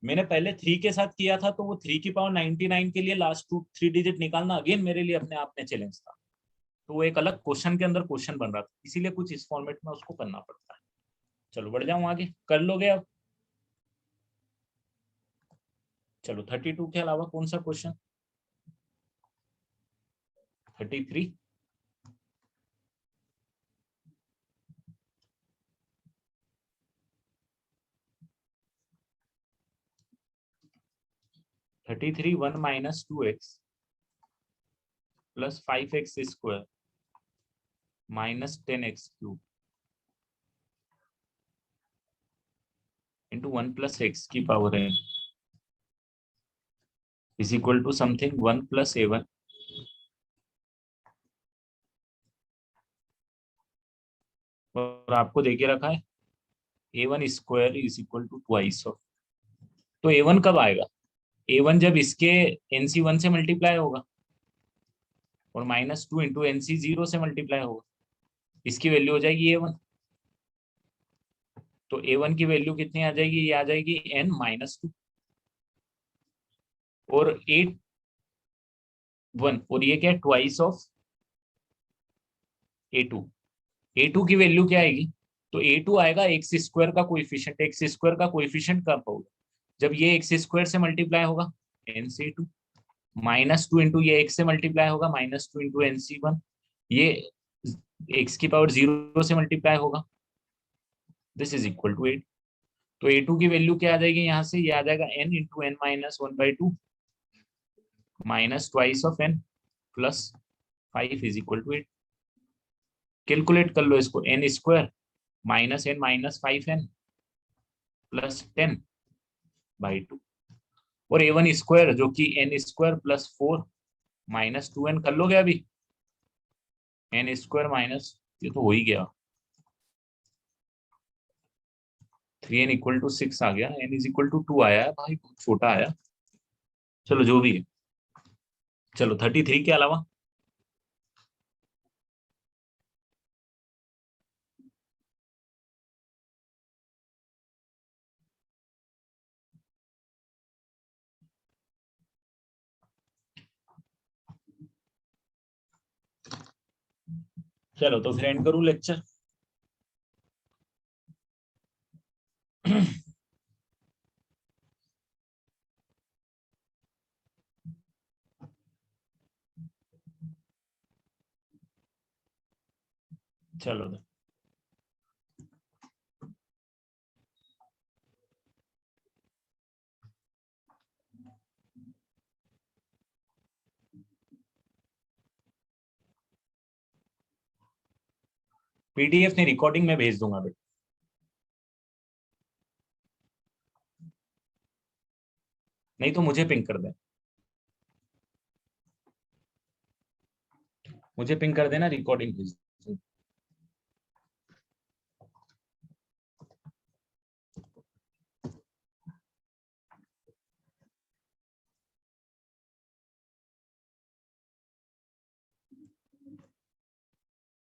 मैंने पहले 3 के साथ किया था, तो वो 3 की पावर 99 के लिए लास्ट 3 डिजिट निकालना अगेन मेरे लिए अपने आप में चैलेंज था। तो वो एक अलग क्वेश्चन के अंदर क्वेश्चन बन रहा था, इसीलिए कुछ इस फॉर्मेट में उसको करना पड़ता है। चलो बढ़ जाऊं आगे, कर लोगे अब। चलो 32 के अलावा कौन सा question, 33। 33 1 minus 2x plus 5x square minus 10x cube into 1 plus x की power n is equal to something 1 plus a1 और आपको देके रखा है a1 square is equal to twice of. तो a1 कब आएगा? a1 जब इसके nc1 से मल्टीप्लाई होगा और माइनस 2 इंटू nc0 से मल्टीप्लाई होगा, इसकी वैल्यू हो जाएगी a1। तो a1 की वैल्यू कितनी आ जाएगी? ये आ जाएगी n माइनस 2 और 8 1 और ये क्या है? Twice of a2। a2 की वैल्यू क्या आएगी? तो a2 आएगा एक्स स्क्वायर का कोएफिशिएंट। एक्स स्क्वायर का कोएफिशिएंट कब होगा? जब ये एक्स स्क्वायर से मल्टीप्लाई होगा nc2 माइनस 2 इंटू ये एक्स से मल्टीप्लाई होगा माइनस 2 इंटू nc1, ये एक्स की पावर 0 से मल्टीप्लाई होगा, दिस इज इक्वल टू 8। तो a2 की वैल्यू क्या आ जाएगी यहाँ से? ये आ जाएगा n into n minus 1/2 minus twice of n plus 5 is equal to 8। Calculate कर लो इसको, n square minus n minus 5n plus 10/2 और a1 स्क्वायर जो कि n square plus 4 minus 2n कर लोगे अभी, n स्क्वायर माइनस, ये तो हो ही गया, 3n इक्वल टू 6 आ गया, n इज इक्वल टू 2 आया है भाई, बहुत छोटा आया। चलो जो भी है, चलो 33 के अलावा चलो तो फिर एंड करूं लेक्चर। चलो तो। पीडीएफ ने रिकॉर्डिंग में भेज दूंगा बेटा, नहीं तो मुझे पिंक कर दे, मुझे पिंक कर देना, रिकॉर्डिंग भेज दूं।